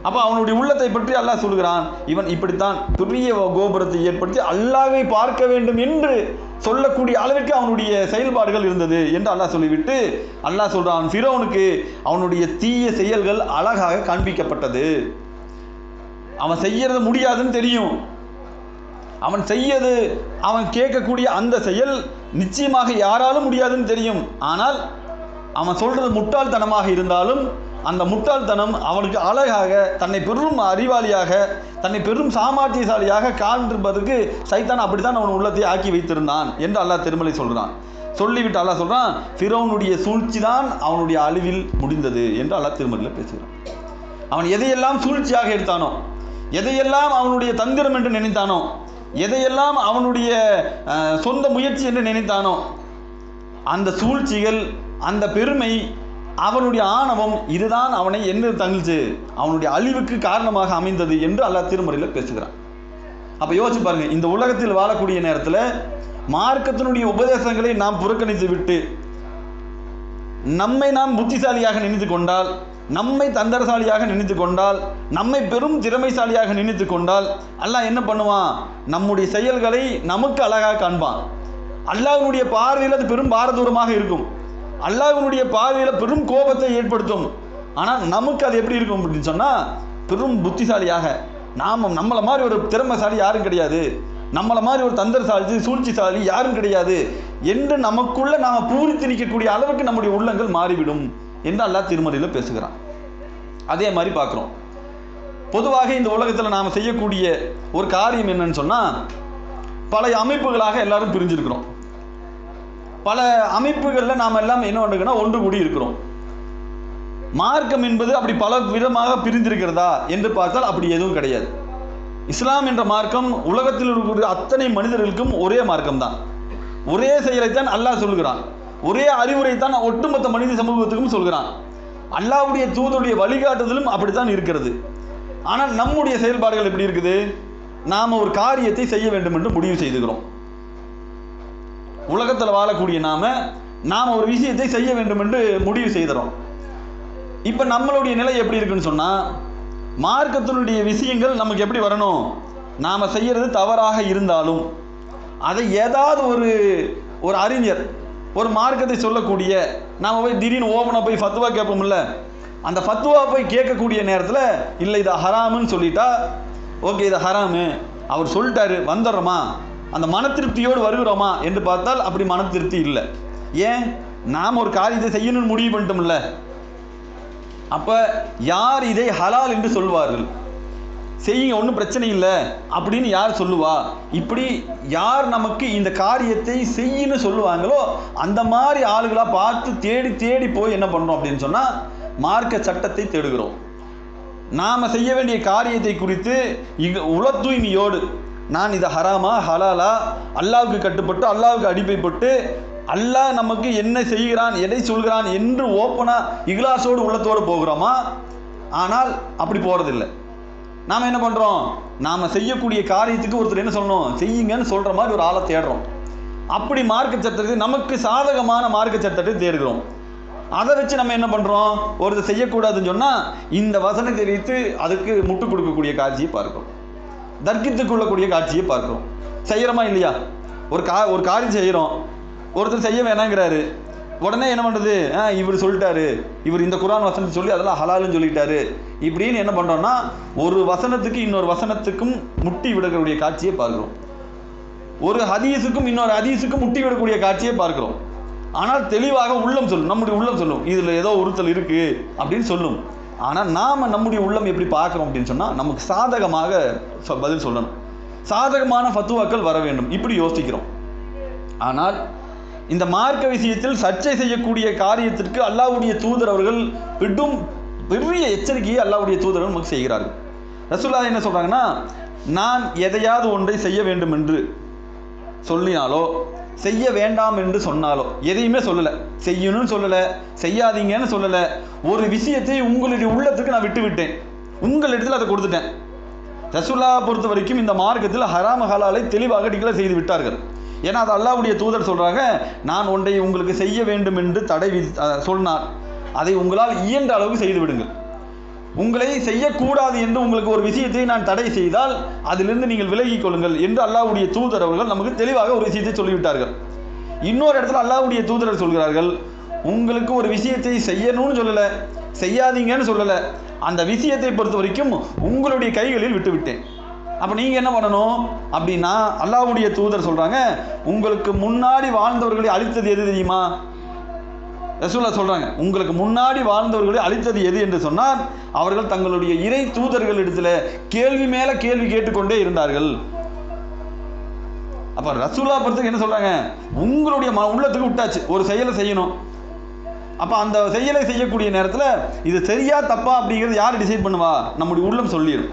அப்போ அவனுடைய உள்ளத்தை பற்றி அல்லாஹ் சொல்கிறான், இவன் இப்படித்தான் பெரிய கோபுரத்தை ஏற்படுத்தி அல்லாஹ்வை பார்க்க வேண்டும் என்று சொல்லக்கூடிய அளவிற்கு அவனுடைய செயல்பாடுகள் இருந்தது என்று அல்லாஹ் சொல்லிவிட்டு அல்லாஹ் சொல்றான், ஃபிரௌனுக்கு அவனுடைய தீய செயல்கள் அழகாக காண்பிக்கப்பட்டது. அவன் செய்யறது முடியாதுன்னு தெரியும், அவன் செய்யது, அவன் கேட்கக்கூடிய அந்த செயல் நிச்சயமாக யாராலும் முடியாதுன்னு தெரியும். ஆனால் அவன் சொல்றது முட்டாள்தனமாக இருந்தாலும் அந்த முட்டாள்தனம் அவனுக்கு அழகாக, தன்னை பெரும் அறிவாளியாக, தன்னை பெரும் சாமர்த்தியசாலியாக காண்பிப்பதற்கு சைத்தான் அப்படித்தான் அவன் உள்ளத்தை ஆக்கி வைத்திருந்தான் என்று அல்லாஹ் திருமலை சொல்கிறான். சொல்லிவிட்டு அல்லாஹ் சொல்றான், ஃபிரௌனுடைய சூழ்ச்சி தான் அவனுடைய அழிவில் முடிந்தது என்று அல்லாஹ் திருமலையில் பேசுகிறான். அவன் எதையெல்லாம் சூழ்ச்சியாக எடுத்தானோ, எதையெல்லாம் அவனுடைய தந்திரம் என்று நினைத்தானோ, எதையெல்லாம் அவனுடைய சொந்த முயற்சி என்று நினைத்தானோ, அந்த சூழ்ச்சிகள், அந்த பெருமை, அவனுடைய ஆணவம், இதுதான் அவனை என்ன தங்கிச்சு அவனுடைய அழிவுக்கு காரணமாக அமைந்தது என்று அல்லாஹ் திருமறையில் பேசுகிறான். அப்போ யோசிச்சு பாருங்க, இந்த உலகத்தில் வாழக்கூடிய நேரத்தில் மார்க்கத்தினுடைய உபதேசங்களை நாம் புறக்கணித்து விட்டு நம்மை நாம் புத்திசாலியாக நினைத்து கொண்டால், நம்மை தந்திரசாலியாக நினைத்து கொண்டால், நம்மை பெரும் திறமைசாலியாக நினைத்து கொண்டால் அல்லாஹ் என்ன பண்ணுவான்? நம்முடைய செயல்களை நமக்கு அழகாக காண்பான். அல்லாஹ்வுடைய பார்வையில் அது பெரும் பாரதூரமாக இருக்கும், அல்லாஹ்வுடைய பார்வையில் பெரும் கோபத்தை ஏற்படுத்தும். ஆனால் நமக்கு அது எப்படி இருக்கும் அப்படின்னு சொன்னால், பெரும் புத்திசாலியாக, நம்மளை மாதிரி ஒரு திறமைசாலி யாரும் கிடையாது, நம்மளை மாதிரி ஒரு தந்திரசாலி சூழ்ச்சிசாலி யாரும் கிடையாது என்று நமக்குள்ள நாம் பூரித்து நிற்கக்கூடிய அளவுக்கு நம்முடைய உள்ளங்கள் மாறிவிடும் என்று அல்லாஹ் திருமறையில் பேசுகிறான். அதே மாதிரி பார்க்குறோம். பொதுவாக இந்த உலகத்தில் நாம் செய்யக்கூடிய ஒரு காரியம் என்னன்னு சொன்னால், பல அமைப்புகளாக எல்லாரும் பிரிஞ்சிருக்கிறோம். பல அமைப்புகளில் நாம் எல்லாம் என்ன பண்ணுறோம்னா ஒன்று கூடி இருக்கிறோம். மார்க்கம் என்பது அப்படி பல விதமாக பிரிந்திருக்கிறதா என்று பார்த்தால் அப்படி எதுவும் கிடையாது. இஸ்லாம் என்ற மார்க்கம் உலகத்தில் இருக்கக்கூடிய அத்தனை மனிதர்களுக்கும் ஒரே மார்க்கம் தான், ஒரே செயலைத்தான் அல்லாஹ் சொல்கிறான், ஒரே அறிவுரைத்தான் ஒட்டுமொத்த மனித சமூகத்துக்கும் சொல்கிறான். அல்லாஹ்வுடைய தூதருடைய வழிகாட்டுதலும் அப்படித்தான் இருக்கிறது. ஆனால் நம்முடைய செயல்பாடுகள் எப்படி இருக்குது? நாம் ஒரு காரியத்தை செய்ய வேண்டும் என்று முடிவு செய்துகிறோம். உலகத்தில் வாழக்கூடிய நாம் ஒரு விஷயத்தை செய்ய வேண்டும் என்று முடிவு செய்கிறோம். இப்போ நம்மளுடைய நிலை எப்படி இருக்குன்னு சொன்னால், மார்க்கத்தினுடைய விஷயங்கள் நமக்கு எப்படி வரணும்? நாம் செய்கிறது தவறாக இருந்தாலும் அதை ஏதாவது ஒரு அறிஞர், ஒரு மார்க்கத்தை சொல்லக்கூடிய, நாம் போய் திடீர்னு ஓப்பனாக போய் ஃபத்வா கேட்போம்ல, அந்த ஃபத்வா போய் கேட்கக்கூடிய நேரத்தில் இல்லை இதை ஹராமுன்னு சொல்லிட்டா, ஓகே இதை ஹராமு அவர் சொல்லிட்டாரு வந்துடுறோமா, அந்த மன திருப்தியோடு வருகிறோமா என்று பார்த்தால் அப்படி மன திருப்தி இல்லை. ஏன்? நாம் ஒரு காரியத்தை செய்யணும்னு முடிவு பண்ணிட்டோம்ல. அப்போ யார் இதை ஹலால் என்று சொல்வார்கள்? செய்யுங்க ஒன்றும் பிரச்சனை இல்லை அப்படின்னு யார் சொல்லுவா? இப்படி யார் நமக்கு இந்த காரியத்தை செய்யன்னு சொல்லுவாங்களோ அந்த மாதிரி ஆளுகளாக பார்த்து தேடி தேடி போய் என்ன பண்ணுறோம் அப்படின்னு சொன்னால், மார்க்க சட்டத்தை தேடுகிறோம். நாம் செய்ய வேண்டிய காரியத்தை குறித்து உள தூய்மையோடு, நான் இதை ஹராமா ஹலாலா, அல்லாவுக்கு கட்டுப்பட்டு அல்லாவுக்கு அடிப்பைப்பட்டு அல்லாஹ் நமக்கு என்ன செய்கிறான் எதை சொல்கிறான் என்று ஓப்பனாக இக்லாஸோடு உள்ளத்தோடு போகிறோமா? ஆனால் அப்படி போகிறதில்லை. நாம் என்ன பண்ணுறோம்? நாம் செய்யக்கூடிய காரியத்துக்கு ஒருத்தர் என்ன சொல்லணும், செய்யுங்கன்னு சொல்கிற மாதிரி ஒரு ஆளை தேடுறோம். அப்படி மார்க்க சட்டத்தை, நமக்கு சாதகமான மார்க்க சட்டத்தை தேடுகிறோம். அதை வச்சு நம்ம என்ன பண்ணுறோம்? ஒருத்தர் செய்யக்கூடாதுன்னு சொன்னால் இந்த வசனத்தை வைத்து அதுக்கு முட்டு கொடுக்கக்கூடிய காட்சியை பார்க்கிறோம், தர்க்கித்து கொள்ளக்கூடிய காட்சியை பார்க்கிறோம். செய்கிறோமா இல்லையா? ஒரு காரியம் செய்கிறோம், ஒருத்தர் செய்ய வேணாங்கிறாரு, உடனே என்ன பண்ணுறது? இவர் சொல்லிட்டாரு, இவர் இந்த குர்ஆன் வசனத்தை சொல்லி அதெல்லாம் ஹலாலுன்னு சொல்லிட்டாரு இப்படின்னு என்ன பண்ணுறோம்னா, ஒரு வசனத்துக்கு இன்னொரு வசனத்துக்கும் முட்டி விடக்கூடிய காட்சியை பார்க்கிறோம். ஒரு ஹதீஸுக்கும் இன்னொரு ஹதீஸுக்கும் முட்டி விடக்கூடிய காட்சியை பார்க்கிறோம். ஆனால் தெளிவாக உள்ளம் சொல்லும், நம்முடைய உள்ளம் சொல்லும் இதில் ஏதோ ஒருத்தல் இருக்குது அப்படின்னு சொல்லும். ஆனால் நாம் நம்முடைய உள்ளம் எப்படி பார்க்குறோம் அப்படின்னு சொன்னால், நமக்கு சாதகமாக பதில் சொல்லணும், சாதகமான ஃபத்துவாக்கள் வர வேண்டும் இப்படி யோசிக்கிறோம். ஆனால் இந்த மார்க்க விஷயத்தில் சர்ச்சை செய்யக்கூடிய காரியத்திற்கு அல்லாஹ்வுடைய தூதர் அவர்கள் பெரிய எச்சரிக்கையை அல்லாஹ்வுடைய தூதர்கள் நமக்கு செய்கிறார்கள். ரசூலுல்லாஹ் என்ன சொல்கிறாங்கன்னா, நான் எதையாவது ஒன்றை செய்ய வேண்டும் என்று சொல்லினாலோ செய்ய வேண்டாம் என்று சொன்னாலோ எதையுமே சொல்லலை, செய்யணும்னு சொல்லலை, செய்யாதீங்கன்னு சொல்லலை. ஒரு விஷயத்தை உங்களுடைய உள்ளத்துக்கு நான் விட்டுவிட்டேன், உங்களிடத்தில் அதை கொடுத்துட்டேன். ரசூலுல்லாஹ் பொறுத்த வரைக்கும் இந்த மார்க்கத்தில் ஹராம ஹலாலை தெளிவாக டிக்ளேர் செய்து விட்டார்கள். ஏன்னா அது அல்லாஹ்வுடைய தூதர் சொல்கிறாங்க, நான் ஒன்றை உங்களுக்கு செய்ய வேண்டும் என்று தடை சொன்னார், அதை உங்களால் இயன்ற அளவுக்கு செய்து விடுங்கள். உங்களை செய்யக்கூடாது என்று உங்களுக்கு ஒரு விஷயத்தை நான் தடை செய்தால் அதிலிருந்து நீங்கள் விலகிக் கொள்ளுங்கள் என்று அல்லாஹ்வுடைய தூதர் அவர்கள் நமக்கு தெளிவாக ஒரு விஷயத்தை சொல்லிவிட்டார்கள். இன்னொரு இடத்துல அல்லாஹ்வுடைய தூதர் சொல்கிறார்கள், உங்களுக்கு ஒரு விஷயத்தை செய்யணும்னு சொல்லலை, செய்யாதீங்கன்னு சொல்லலை, அந்த விஷயத்தை பொறுத்த வரைக்கும் உங்களுடைய கைகளில் விட்டுவிட்டேன். அப்போ நீங்கள் என்ன பண்ணணும் அப்படின்னா, அல்லாஹ்வுடைய தூதர் சொல்கிறாங்க, உங்களுக்கு முன்னாடி வாழ்ந்தவர்களை அழித்தது எது தெரியுமா? ரசூலுல்லாஹ் சொல்கிறாங்க, உங்களுக்கு முன்னாடி வாழ்ந்தவர்களை அழித்தது எது என்று சொன்னால், அவர்கள் தங்களுடைய இறை தூதர்களிடத்தில் கேள்வி மேலே கேள்வி கேட்டுக்கொண்டே இருந்தார்கள். அப்போ ரசூலுல்லாஹ் பொறுத்தவரைக்கும் என்ன சொல்கிறாங்க, உங்களுடைய உள்ளத்துக்கு விட்டாச்சு ஒரு செயலை செய்யணும். அப்போ அந்த செயலை செய்யக்கூடிய நேரத்தில் இது சரியா தப்பா அப்படிங்கிறது யார் டிசைட் பண்ணுவா? நம்முடைய உள்ளம் சொல்லிடும்.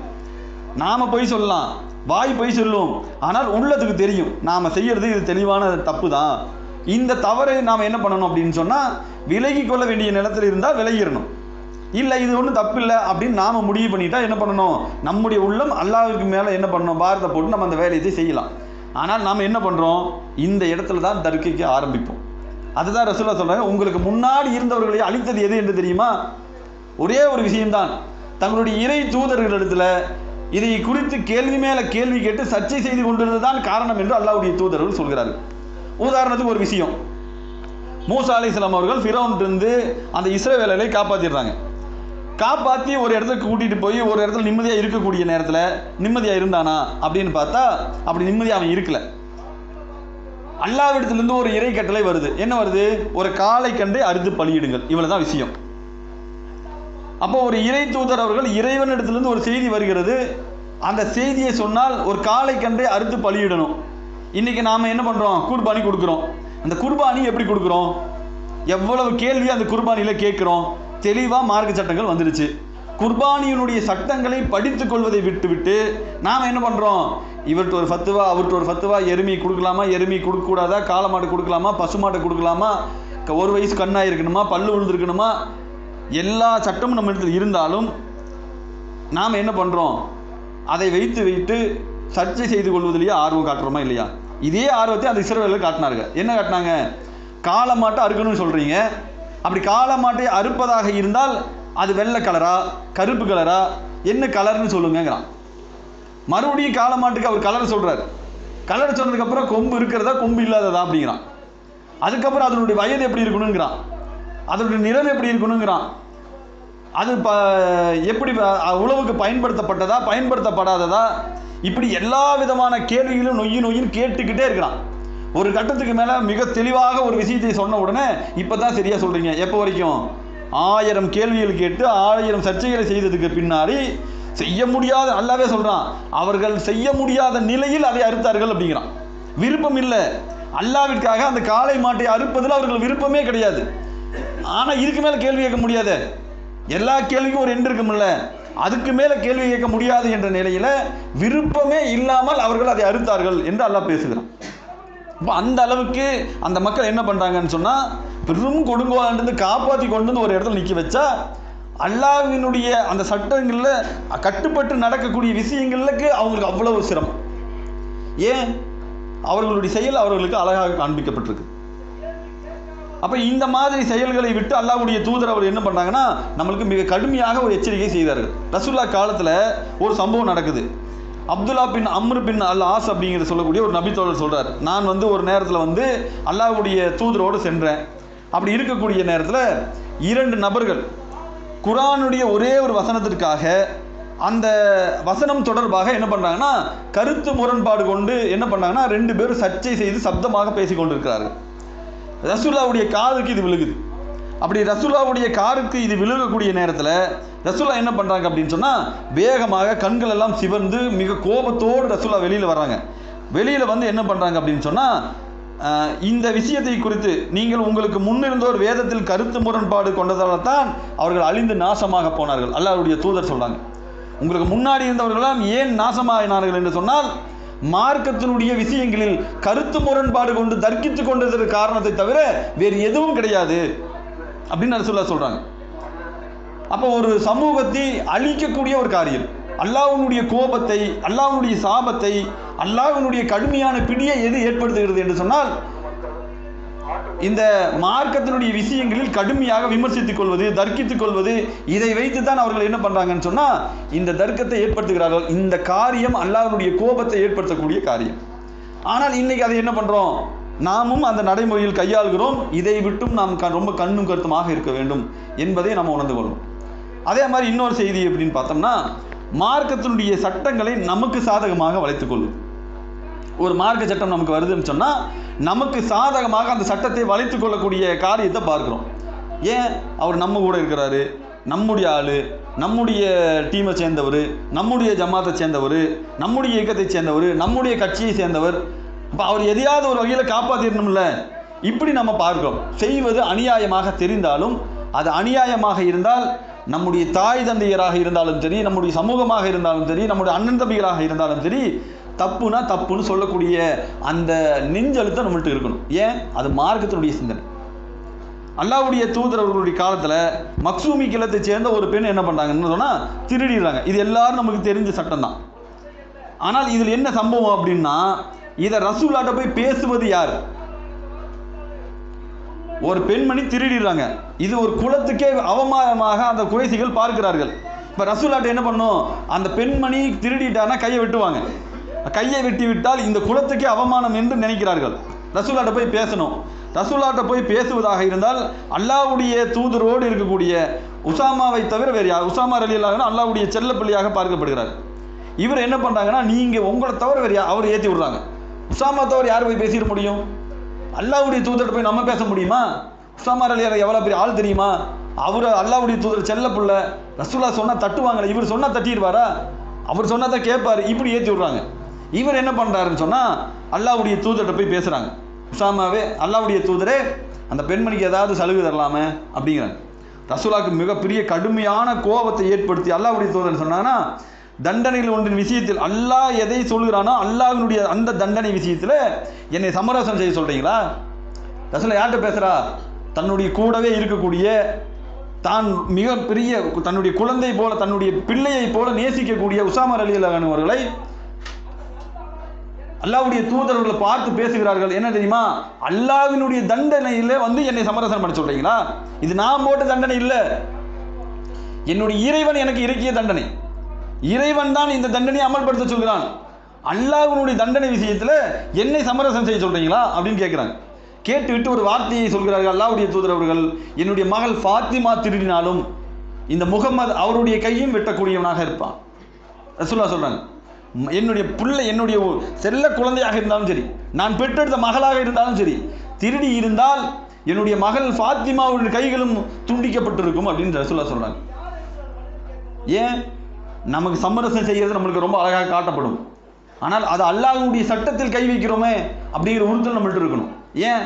நாம் போய் சொல்லலாம், வாய் போய் சொல்லும், ஆனால் உள்ளத்துக்கு தெரியும் நாம் செய்கிறது இது தெளிவான தப்பு தான். இந்த தவறை நாம் என்ன பண்ணணும் அப்படின்னு சொன்னால், விலகி கொள்ள வேண்டிய நிலத்தில் இருந்தால் விலகிடணும். இல்லை இது ஒன்றும் தப்பு இல்லை அப்படின்னு நாம் முடிவு பண்ணிட்டா என்ன பண்ணணும்? நம்முடைய உள்ளம் அல்லாஹ்வுக்கு மேலே என்ன பண்ணணும்? பாரத்தை போட்டு நம்ம அந்த வேலையை செய்யலாம். ஆனால் நாம் என்ன பண்ணுறோம்? இந்த இடத்துல தான் தர்க்கிக்க ஆரம்பிப்போம். அதுதான் ரசூலுல்லாஹ் சொல்கிறாங்க, உங்களுக்கு முன்னாடி இருந்தவர்களை அழித்தது எது என்று தெரியுமா? ஒரே ஒரு விஷயம்தான், தங்களுடைய இறை தூதர்களிடத்தில் இதை குறித்து கேள்வி மேலே கேள்வி கேட்டு சர்ச்சை செய்து கொண்டிருந்ததுதான் காரணம் என்று அல்லாஹ்வுடைய தூதர்கள் சொல்கிறார்கள். உதாரணத்துக்கு ஒரு விஷயம், மூசா அலைஹிஸ்ஸலாம் அவர்கள் ஃபிரௌன்கிட்டருந்து அந்த இஸ்ரவேலரை காப்பாற்றிடுறாங்க. காப்பாற்றி ஒரு இடத்துக்கு கூட்டிகிட்டு போய் ஒரு இடத்துல நிம்மதியாக இருக்கக்கூடிய நேரத்தில் நிம்மதியாக இருந்தானா அப்படின்னு பார்த்தா அப்படி நிம்மதியாக அவன் இருக்கல. அல்லாஹ்விடத்திலிருந்து ஒரு இறை கட்டளை வருது. என்ன வருது? ஒரு காளை கண்டை அறுத்து பலியிடுங்கள். இவ்வளவுதான் விஷயம். அப்போ ஒரு இறை தூதர் அவர்கள் இறைவனிடத்திலிருந்து ஒரு செய்தி வருகிறது. அந்த செய்தியை சொன்னால் ஒரு காளை கண்டை அறுத்து பலியிடணும். இன்னைக்கு நாம என்ன பண்றோம்? குர்பானி கொடுக்குறோம். அந்த குர்பானி எப்படி கொடுக்குறோம்? எவ்வளவு கேள்வி அந்த குர்பானியில கேட்கிறோம். தெளிவா மார்க்க சட்டங்கள் வந்துடுச்சு. குர்பானியினுடைய சட்டங்களை படித்துக் கொள்வதை விட்டுவிட்டு நாம் என்ன பண்ணுறோம்? இவர்கிட்ட ஒரு ஃபத்துவா, அவர்கிட்ட ஒரு ஃபத்துவா, எருமி கொடுக்கலாமா, எருமி கொடுக்கக்கூடாதா, காளை மாட்டை கொடுக்கலாமா, பசுமாட்டை கொடுக்கலாமா, ஒரு வயசு கண்ணாக இருக்கணுமா, பல்லு விழுந்துருக்கணுமா, எல்லா சட்டமும் நம்ம இடத்துல இருந்தாலும் நாம் என்ன பண்ணுறோம்? அதை வைத்து சர்ச்சை செய்து கொள்வதிலேயே ஆர்வம் காட்டுறோமா இல்லையா? இதே ஆர்வத்தை அந்த இஸ்ரவேலர்கள் காட்டினாங்க. என்ன காட்டினாங்க? காளை மாட்டை அறுக்கணும்னு சொல்கிறீங்க. அப்படி காளை மாட்டை அறுப்பதாக இருந்தால் அது வெள்ளை கலரா, கருப்பு கலரா, என்ன கலர்னு சொல்லுங்கிறான். மறுபடியும் காளை மாட்டுக்கு அவர் கலர் சொல்றாரு. கலர் சொன்னதுக்கப்புறம் கொம்பு இருக்கிறதா கொம்பு இல்லாததா அப்படிங்கிறான். அதுக்கப்புறம் அதனுடைய வயது எப்படி இருக்கணுங்கிறான், அதனுடைய நிறம் எப்படி இருக்கணுங்கிறான், அது எப்படி உழவுக்கு பயன்படுத்தப்பட்டதா பயன்படுத்தப்படாததா, இப்படி எல்லா விதமான கேள்விகளும் நொய்யின்னு கேட்டுக்கிட்டே இருக்கிறான். ஒரு கட்டத்துக்கு மேலே மிக தெளிவாக ஒரு விஷயத்தை சொன்ன உடனே இப்போ தான் சரியாக சொல்கிறீங்க. எப்போ வரைக்கும்? 1000 கேள்விகள் கேட்டு 1000 சர்ச்சைகளை செய்ததுக்கு பின்னாடி செய்ய முடியாத, அல்லாவே சொல்கிறான், அவர்கள் செய்ய முடியாத நிலையில் அதை அறுத்தார்கள் அப்படிங்கிறான். விருப்பம் இல்லை. அல்லாவிற்காக அந்த காளை மாட்டை அறுப்பதில் அவர்கள் விருப்பமே கிடையாது. ஆனால் இதுக்கு மேலே கேள்வி கேட்க முடியாது. எல்லா கேள்விக்கும் ஒரு எண்டு இருக்குமில்ல, அதுக்கு மேலே கேள்வி கேட்க முடியாது என்ற நிலையில் விருப்பமே இல்லாமல் அவர்கள் அதை அறுத்தார்கள் என்று அல்லாஹ் பேசுகிறான். இப்போ அந்த அளவுக்கு அந்த மக்கள் என்ன பண்ணுறாங்கன்னு சொன்னால், பெரும் கொடுங்கோலாண்டு காப்பாற்றி கொண்டு வந்து ஒரு இடத்துல நிற்க வச்சா அல்லாஹ்வினுடைய அந்த சட்டங்களில் கட்டுப்பட்டு நடக்கக்கூடிய விஷயங்களுக்கு அவங்களுக்கு அவ்வளவு சிரமம். ஏன்? அவர்களுடைய செயல் அவர்களுக்கு அழகாக காண்பிக்கப்பட்டிருக்கு. அப்போ இந்த மாதிரி செயல்களை விட்டு அல்லாஹ்வுடைய தூதர் அவர் என்ன பண்ணாங்கன்னா நம்மளுக்கு மிக கடுமையாக ஒரு எச்சரிக்கை செய்தார்கள். ரசூலுல்லாஹ் காலத்தில் ஒரு சம்பவம் நடக்குது. அப்துல்லா பின் அம்ர் பின் அல் ஆஸ் அப்படிங்கிற சொல்லக்கூடிய ஒரு நபித்தோழர் சொல்கிறார், நான் ஒரு நேரத்தில் அல்லாஹ்வுடைய தூதரோடு சென்றேன். அப்படி இருக்கக்கூடிய நேரத்தில் 2 நபர்கள் குர்ஆனுடைய ஒரே ஒரு வசனத்திற்காக அந்த வசனம் தொடர்பாக என்ன பண்ணுறாங்கன்னா கருத்து முரண்பாடு கொண்டு என்ன பண்ணாங்கன்னா 2 பேரும் சர்ச்சை செய்து சப்தமாக பேசி கொண்டிருக்கிறார்கள். ரசூலுல்லாஹ்வுடைய காதுக்கு இது விழுகுது. அப்படி ரசூலுல்லாஹ்வுடைய காருக்கு இது விழுகக்கூடிய நேரத்தில் ரசூலுல்லாஹ் என்ன பண்ணுறாங்க அப்படின்னு சொன்னால் வேகமாக கண்கள் எல்லாம் சிவந்து மிக கோபத்தோடு ரசூலுல்லாஹ் வெளியில் வராங்க. வெளியில் என்ன பண்ணுறாங்க அப்படின்னு சொன்னால், இந்த விஷயத்தை குறித்து நீங்கள் உங்களுக்கு முன்னிருந்தோர் வேதத்தில் கருத்து முரண்பாடு கொண்டதால் தான் அவர்கள் அழிந்து நாசமாக போனார்கள். அல்லாஹ்வுடைய தூதர் சொல்கிறாங்க, உங்களுக்கு முன்னாடி இருந்தவர்களாம் ஏன் நாசமாகினார்கள் என்று சொன்னால் மார்க்கத்தினுடைய விஷயங்களில் கருத்து முரண்பாடு கொண்டு தர்க்கித்து கொண்டதற்கு காரணத்தை தவிர வேறு எதுவும் கிடையாது அப்படின்னு ரசூலுல்லாஹ் சொல்றாங்க. அப்போ ஒரு சமூகத்தை அழிக்கக்கூடிய ஒரு காரியம், அல்லாஹ்வுடைய கோபத்தை, அல்லாஹ்வுடைய சாபத்தை, அல்லாஹ்வுடைய கடுமையான பிடியை எது ஏற்படுத்துகிறது என்று சொன்னால் இந்த மார்க்கத்தினுடைய விஷயங்களில் கடுமையாக விமர்சித்துக் கொள்வது, தர்க்கித்துக் கொள்வது, இதை வைத்து தான் அவர்கள் என்ன பண்றாங்கன்னு சொன்னா இந்த தர்க்கத்தை ஏற்படுத்துகிறார்கள். இந்த காரியம் அல்லாஹ்வுடைய கோபத்தை ஏற்படுத்தக்கூடிய காரியம். ஆனால் இன்னைக்கு அதை என்ன பண்றோம்? நாமும் அந்த நடைமுறையில் கையாளுகிறோம். இதை விட்டும் நாம் ரொம்ப கண்ணும் கருத்துமாக இருக்க வேண்டும் என்பதை நாம் உணர்ந்து கொள்வோம். அதே மாதிரி இன்னொரு செய்தி எப்படின்னு பார்த்தோம்னா, மார்க்கத்தினுடைய சட்டங்களை நமக்கு சாதகமாக வளைத்துக் கொள்ளும். ஒரு மார்க்க சட்டம் நமக்கு வருதுன்னு சொன்னால் நமக்கு சாதகமாக அந்த சட்டத்தை வளைத்துக் கொள்ளக்கூடிய காரியத்தை பார்க்குறோம். ஏன்? அவர் நம்ம கூட இருக்கிறாரு, நம்முடைய ஆள், நம்முடைய டீமை சேர்ந்தவர், நம்முடைய ஜமாத்தை சேர்ந்தவர், நம்முடைய இயக்கத்தை சேர்ந்தவர், நம்முடைய கட்சியை சேர்ந்தவர், இப்போ அவர் எதையாவது ஒரு வகையில் காப்பாற்றிடணும்ல, இப்படி நம்ம பார்க்கிறோம். செய்வது அநியாயமாக தெரிந்தாலும் அது அநியாயமாக இருந்தால் நம்முடைய தாய் தந்தையராக இருந்தாலும் சரி, நம்முடைய சமூகமாக இருந்தாலும் சரி, நம்முடைய அண்ணன் தம்பிகளாக இருந்தாலும் சரி, தப்புனா தப்புன்னு சொல்லக்கூடிய அந்த நெஞ்சழுத்தம் நம்மள்ட்ட இருக்கணும். ஏன்? அது மார்க்கத்தினுடைய சிந்தனை. அல்லாஹ்வுடைய தூதர் அவர்களுடைய காலத்தில் மக்சூமி கிளத்தை சேர்ந்த ஒரு பெண் என்ன பண்ணுறாங்கன்னு சொன்னால் திருடிடுறாங்க. இது எல்லாரும் நமக்கு தெரிஞ்ச சட்டம் தான். ஆனால் இதில் என்ன சம்பவம் அப்படின்னா, இதை ரசூலுல்லாஹ்ட்ட போய் பேசுவது யார்? ஒரு பெண்மணி திருடிடுறாங்க. இது ஒரு குலத்துக்கே அவமானமாக அந்த குறைசிகள் பார்க்கிறார்கள். இப்போ ரசூலுல்லாஹ்ட்ட என்ன பண்ணும்? அந்த பெண்மணி திருடிட்டானா கையை வெட்டுவாங்க. கையை வெட்டி விட்டால் இந்த குலத்துக்கே அவமானம் என்று நினைக்கிறார்கள். ரசூலாட்ட போய் பேசணும். ரசூலாட்ட போய் பேசுவதாக இருந்தால் அல்லாஹ்வுடைய தூதரோடு இருக்கக்கூடிய உசாமாவை தவிர வேறு யார்? உசாமா ரலியல்லாஹு அல்லாஹ்வுடைய செல்ல பிள்ளையாக பார்க்கப்படுகிறார். இவர் என்ன பண்ணுறாங்கன்னா, நீங்கள் உங்களை தவிர வேறு யார்? அவர் ஏற்றி விடுறாங்க. உசாமா தவிர யார் போய் பேசிட முடியும்? அல்லாஹ்வுடைய தூதர்கிட்ட போய் நம்ம பேச முடியுமா? உசாமா ரலியல்லாஹு எவ்வளோ பெரிய ஆள் தெரியுமா? அவர் அல்லாஹ்வுடைய தூதர் செல்ல பிள்ளை. ரசூலா சொன்னால் தட்டுவாங்களே, இவர் சொன்னால் தட்டிடுவாரா? அவர் சொன்னால் தான் கேட்பார். இப்படி ஏற்றி விடுறாங்க. இவர் என்ன பண்ணுறாருன்னு சொன்னால் அல்லாஹ்வுடைய தூதர்கிட்ட போய் பேசுகிறாங்க. உசாமாவே, அல்லாஹ்வுடைய தூதரே, அந்த பெண்மணிக்கு ஏதாவது சலுகை தரலாமே அப்படிங்கிறாங்க. ரசூலாவுக்கு மிகப்பெரிய கடுமையான கோபத்தை ஏற்படுத்தி அல்லாஹ்வுடைய தூதர் சொன்னாங்கன்னா, தண்டனைகள் ஒன்றின் விஷயத்தில் அல்லாஹ் எதை சொல்கிறானோ அல்லாஹ்வினுடைய அந்த தண்டனை விஷயத்தில் என்னை சமரசம் செய்ய சொல்கிறீங்களா? ரசூலா யார்கிட்ட பேசுகிறா? தன்னுடைய கூடவே இருக்கக்கூடிய, தான் மிகப்பெரிய தன்னுடைய குழந்தை போல, தன்னுடைய பிள்ளையை போல நேசிக்கக்கூடிய உசாமா ரலியல்லாஹு அன்ஹு அவர்களை அல்லாஹ்வுடைய தூதர்களை பார்த்து பேசுகிறார்கள். என்ன தெரியுமா? அல்லாஹ்வினுடைய தண்டனையில வந்து என்னை சமரசம் பண்ண சொல்றீங்களா? இது நான் போட்ட தண்டனை இல்லை, என்னுடைய இறைவன் எனக்கு இறக்கிய தண்டனை. இறைவன் தான் இந்த தண்டனையை அமல்படுத்த சொல்கிறான். அல்லாஹ்வினுடைய தண்டனை விஷயத்தில் என்னை சமரசம் செய்ய சொல்றீங்களா அப்படின்னு கேட்குறாங்க. கேட்டுவிட்டு ஒரு வார்த்தையை சொல்கிறார்கள் அல்லாஹ்வுடைய தூதர் அவர்கள், என்னுடைய மகள் ஃபாத்திமா திருடினாலும் இந்த முகமது அவருடைய கையும் வெட்டக்கூடியவனாக இருப்பான். ரசூலுல்லாஹ் சொல்றாங்க, என்னுடைய பிள்ளை, என்னுடைய செல்ல குழந்தையாக இருந்தாலும் சரி, நான் பெற்றெடுத்த மகளாக இருந்தாலும் சரி, திருடி இருந்தால் என்னுடைய மகள் ஃபாத்திமாவுடைய கைகளும் துண்டிக்கப்பட்டிருக்கும் அப்படின்னு ரசூலுல்லாஹ் சொல்றாங்க. ஏன்? நமக்கு சமரசம் செய்கிறது நம்மளுக்கு ரொம்ப அழகாக காட்டப்படும். ஆனால் அது அல்லாஹ்வுடைய சட்டத்தில் கை வைக்கிறோமே அப்படிங்கிற உறுத்தல் நம்மள்ட்ட இருக்கணும். ஏன்?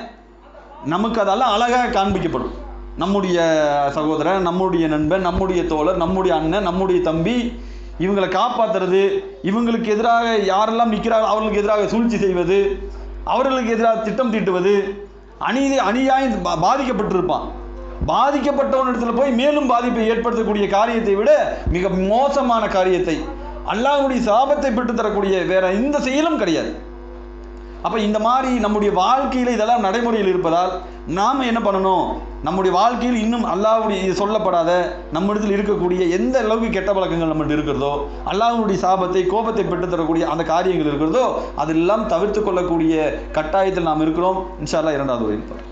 நமக்கு அதெல்லாம் அழகாக காண்பிக்கப்படும். நம்முடைய சகோதரன், நம்முடைய நண்பன், நம்முடைய தோழர், நம்முடைய அண்ணன், நம்முடைய தம்பி, இவங்களை காப்பாற்றுறது, இவங்களுக்கு எதிராக யாரெல்லாம் நிற்கிறார்கள் அவர்களுக்கு எதிராக சூழ்ச்சி செய்வது, அவர்களுக்கு எதிராக திட்டம் தீட்டுவது, அநியாயம் பாதிக்கப்பட்டிருப்பான். பாதிக்கப்பட்டவனிடத்தில் போய் மேலும் பாதிப்பை ஏற்படுத்தக்கூடிய காரியத்தை விட மிக மோசமான காரியத்தை, அல்லாஹ்வுடைய சாபத்தை பெற்று தரக்கூடிய வேற எந்த செயலும் கிடையாது. அப்போ இந்த மாதிரி நம்முடைய வாழ்க்கையில் இதெல்லாம் நடைமுறையில் இருப்பதால் நாம் என்ன பண்ணணும்? நம்முடைய வாழ்க்கையில் இன்னும் அல்லாஹ்வுடைய சொல்லப்படாத நம்மிடத்தில் இருக்கக்கூடிய எந்த அளவுக்கு கெட்ட பழக்கங்கள் நம்மகிட்ட இருக்கிறதோ, அல்லாஹ்வுடைய சாபத்தை கோபத்தை பெற்று தரக்கூடிய அந்த காரியங்கள் இருக்கிறதோ, அதெல்லாம் தவிர்த்து கொள்ளக்கூடிய கட்டாயத்தில் நாம் இருக்கிறோம். இன்ஷா அல்லாஹ் இரண்டாவது உரையில் பார்ப்போம்.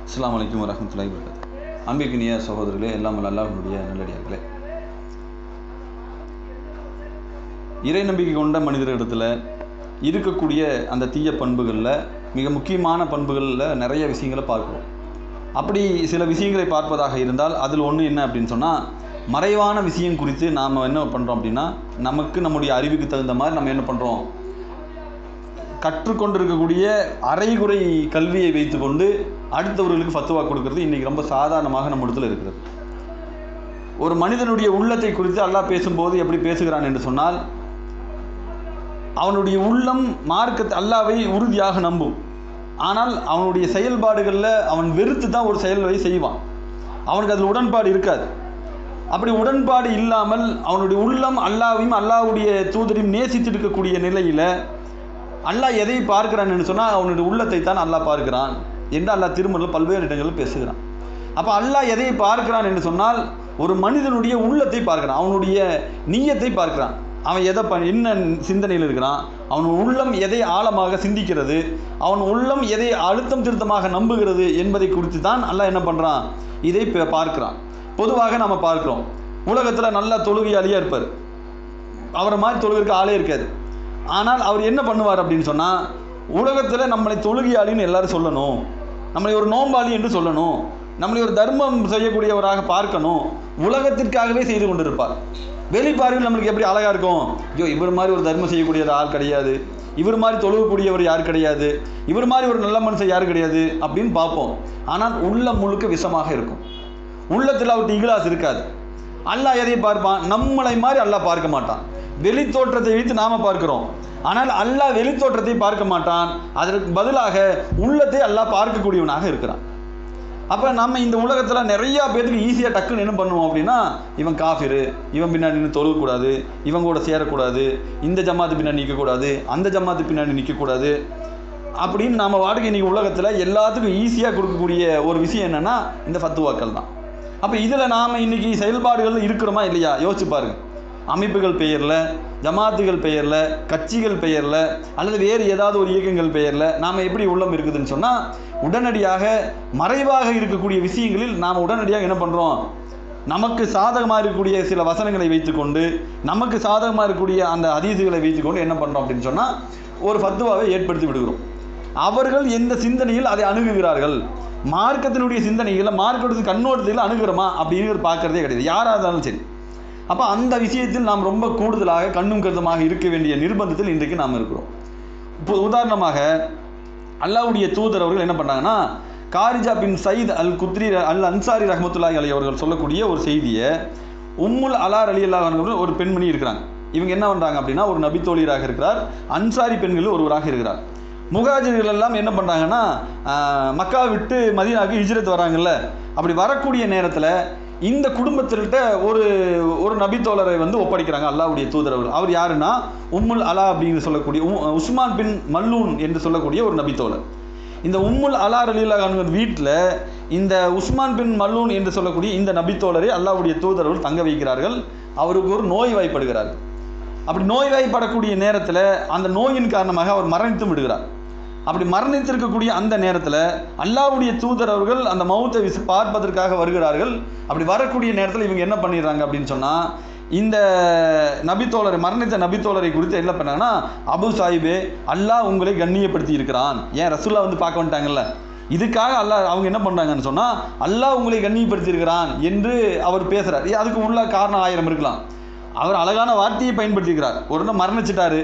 அஸ்ஸலாமு அலைக்கும் வரஹ்மத்துல்லாஹி வபரகாத்துஹு. அன்பிற்கினிய சகோதரர்களே, எல்லாம் அல்லாஹ்வுடைய நல்லடியார்களே, இறை நம்பிக்கை கொண்ட மனிதர்களிடத்தில் இருக்கக்கூடிய அந்த தீய பண்புகளில் மிக முக்கியமான பண்புகளில் நிறைய விஷயங்களை பார்க்குறோம். அப்படி சில விஷயங்களை பார்ப்பதாக இருந்தால் அதில் ஒன்று என்ன அப்படின்னு சொன்னால், மறைவான விஷயம் குறித்து நாம் என்ன பண்ணுறோம் அப்படின்னா, நமக்கு நம்முடைய அறிவுக்கு தகுந்த மாதிரி நம்ம என்ன பண்ணுறோம், கற்றுக்கொண்டிருக்கக்கூடிய அரைகுறை கல்வியை வைத்துக்கொண்டு அடுத்தவர்களுக்கு ஃபத்துவா கொடுக்கறது இன்றைக்கி ரொம்ப சாதாரணமாக நம்ம இடத்துல இருக்கிறது. ஒரு மனிதனுடைய உள்ளத்தை குறித்து அல்லாஹ் பேசும்போது எப்படி பேசுகிறான் என்று சொன்னால், அவனுடைய உள்ளம் மார்க்கத்தை அல்லாஹ்வை உறுதியாக நம்பும். ஆனால் அவனுடைய செயல்பாடுகளில் அவன் வெறுத்து தான் ஒரு செயல்களை செய்வான். அவனுக்கு அதில் உடன்பாடு இருக்காது. அப்படி உடன்பாடு இல்லாமல் அவனுடைய உள்ளம் அல்லாஹ்வையும் அல்லாஹ்வுடைய தூதரையும் நேசித்து இருக்கக்கூடிய நிலையில் அல்லாஹ் எதை பார்க்கிறான் என்று சொன்னால், அவனுடைய உள்ளத்தை தான் அல்லாஹ் பார்க்கிறான் என்று அல்லாஹ் திருமறையில் பல்வேறு இடங்களில் பேசுகிறான். அப்போ அல்லாஹ் எதை பார்க்கிறான் என்று சொன்னால், ஒரு மனிதனுடைய உள்ளத்தை பார்க்கிறான், அவனுடைய நீயத்தை பார்க்கிறான். அவன் எதை என்ன சிந்தனையில் இருக்கிறான், அவன் உள்ளம் எதை ஆழமாக சிந்திக்கிறது, அவன் உள்ளம் எதை அழுத்தம் திருத்தமாக நம்புகிறது என்பதை குறித்து தான் அல்லாஹ் என்ன பண்ணுறான், இதை பார்க்கிறான். பொதுவாக நம்ம பார்க்குறோம், உலகத்தில் நல்ல தொழுகையாளியாக இருப்பார், அவரை மாதிரி தொழுகைக்கு ஆளே இருக்காது. ஆனால் அவர் என்ன பண்ணுவார் அப்படின்னு சொன்னால், உலகத்தில் நம்மளை தொழுகையாளின்னு எல்லாரும் சொல்லணும், நம்மளை ஒரு நோம்பாளி என்று சொல்லணும், நம்மளை ஒரு தர்மம் செய்யக்கூடியவராக பார்க்கணும், உலகத்திற்காகவே செய்து கொண்டிருப்பார். வெளிப்பார்வையில் நம்மளுக்கு எப்படி அழகாக இருக்கும், ஐயோ இவர் மாதிரி ஒரு தர்மம் செய்யக்கூடிய ஆள் கிடையாது, இவர் மாதிரி தொழுகக்கூடியவர் யார் கிடையாது, இவர் மாதிரி ஒரு நல்ல மனுஷன் யார் கிடையாது அப்படின்னு பார்ப்போம். ஆனால் உள்ளம் முழுக்க விஷமாக இருக்கும். உள்ளத்தில் அவருக்கு இகிலாஸ் இருக்காது. அல்லாஹ் எதை பார்ப்பான், நம்மளை மாதிரி அல்லாஹ் பார்க்க மாட்டான். வெளித்தோற்றத்தை வைத்து நாம் பார்க்கிறோம், ஆனால் அல்லாஹ் வெளித்தோற்றத்தை பார்க்க மாட்டான். அதற்கு பதிலாக உள்ளத்தை அல்லாஹ் பார்க்கக்கூடியவனாக இருக்கிறான். அப்போ நம்ம இந்த உலகத்தில் நிறையா பேருக்கு ஈஸியாக டக்குன்னு என்ன பண்ணுவோம் அப்படின்னா, இவன் காஃபிரு, இவன் பின்னாடி நின்று தொழுகக்கூடாது, இவங்க கூட சேரக்கூடாது, இந்த ஜமாத்து பின்னாடி நிற்கக்கூடாது, அந்த ஜமாத்து பின்னாடி நிற்கக்கூடாது அப்படின்னு நம்ம வாடகை இன்றைக்கி உலகத்தில் எல்லாத்துக்கும் ஈஸியாக கொடுக்கக்கூடிய ஒரு விஷயம் என்னென்னா இந்த ஃபத்துவாக்கள் தான். அப்போ இதில் நாம் இன்றைக்கி செயல்பாடுகள் இருக்கிறோமா இல்லையா யோசிச்சு பாருங்கள். அமைப்புகள் பெயரில், ஜமாத்துகள் பெயரில், கட்சிகள் பெயரில், அல்லது வேறு ஏதாவது ஒரு இயக்கங்கள் பெயரில் நாம் எப்படி உள்ளம் இருக்குதுன்னு சொன்னால், உடனடியாக மறைவாக இருக்கக்கூடிய விஷயங்களில் நாம் உடனடியாக என்ன பண்ணுறோம், நமக்கு சாதகமாக இருக்கக்கூடிய சில வசனங்களை வைத்துக்கொண்டு, நமக்கு சாதகமாக இருக்கக்கூடிய அந்த ஹதீஸுகளை வைத்துக்கொண்டு என்ன பண்ணுறோம் அப்படின்னு சொன்னால் ஒரு ஃபத்வாவை ஏற்படுத்தி விடுகிறோம். அவர்கள் எந்த சிந்தனையில் அதை அணுகுகிறார்கள், மார்க்கத்தினுடைய சிந்தனைகளை மார்க்கத்தின் கண்ணோட்டத்தில் அணுகிறோமா அப்படின்னு பார்க்கறதே கிடையாது, யாராக இருந்தாலும் சரி. அப்போ அந்த விஷயத்தில் நாம் ரொம்ப கூடுதலாக கண்ணும் கருத்துமாக இருக்க வேண்டிய நிர்பந்தத்தில் இன்றைக்கு நாம் இருக்கிறோம். இப்போ உதாரணமாக அல்லாஹ்வுடைய தூதர் அவர்கள் என்ன பண்ணாங்கன்னா, காரிஜா பின் சயீத் அல் குத்ரி அல் அன்சாரி ரஹ்மத்துல்லாஹி அலைஹி அவர்கள் சொல்லக்கூடிய ஒரு செய்தியை, உம்முல் அலா ரலியல்லாஹு அன்ஹா ஒரு பெண்மணி இருக்கிறாங்க. இவங்க என்ன பண்ணுறாங்க அப்படின்னா, ஒரு நபித்தோழியராக இருக்கிறார், அன்சாரி பெண்களில் ஒருவராக இருக்கிறார். முஹாஜிர்கள் எல்லாம் என்ன பண்ணுறாங்கன்னா, மக்கா விட்டு மதீனாவுக்கு ஹிஜ்ரத் வராங்கல்ல, அப்படி வரக்கூடிய நேரத்தில் இந்த குடும்பத்தில்கிட்ட ஒரு நபித்தோழரை ஒப்படைக்கிறாங்க அல்லாஹ்வுடைய தூதர் அவர்கள். அவர் யாருன்னா உம்முல் அலா அப்படின்னு சொல்லக்கூடிய உஸ்மான் பின் மல்லூன் என்று சொல்லக்கூடிய ஒரு நபித்தோழர். இந்த உம்முல் அலா ரலியல்லாஹு அன்ஹா வீட்டில் இந்த உஸ்மான் பின் மல்லூன் என்று சொல்லக்கூடிய இந்த நபித்தோழரை அல்லாஹ்வுடைய தூதர் அவர்கள் தங்க வைக்கிறார்கள். அவருக்கு ஒரு நோய் வாய்ப்படுகிறார். அப்படி நோய் வாய்ப்படக்கூடிய நேரத்தில் அந்த நோயின் காரணமாக அவர் மரணித்து விடுகிறார். அப்படி மரணித்திருக்கக்கூடிய அந்த நேரத்தில் அல்லாஹ்வுடைய தூதர் அவர்கள் அந்த மௌத்தை பார்ப்பதற்காக வருகிறார்கள். அப்படி வரக்கூடிய நேரத்தில் இவங்க என்ன பண்ணிடுறாங்க அப்படின்னு சொன்னால், இந்த நபித்தோழரை, மரணித்த நபித்தோழரை குறித்து என்ன பண்ணாங்கன்னா, அபு சாஹிபே, அல்லாஹ் உங்களை கண்ணியப்படுத்தி இருக்கிறான். ஏன் ரசூல்லா பார்க்க வந்துட்டாங்கல்ல, இதுக்காக அவங்க என்ன பண்ணுறாங்கன்னு சொன்னால், அல்லாஹ் உங்களை கண்ணியப்படுத்தி இருக்கிறான் என்று அவர் பேசுகிறார். அதுக்கு உள்ள காரணம் 1000 இருக்கலாம். அவர் அழகான வார்த்தையை பயன்படுத்திக்கிறார். ஒரு மரணிச்சிட்டாரு,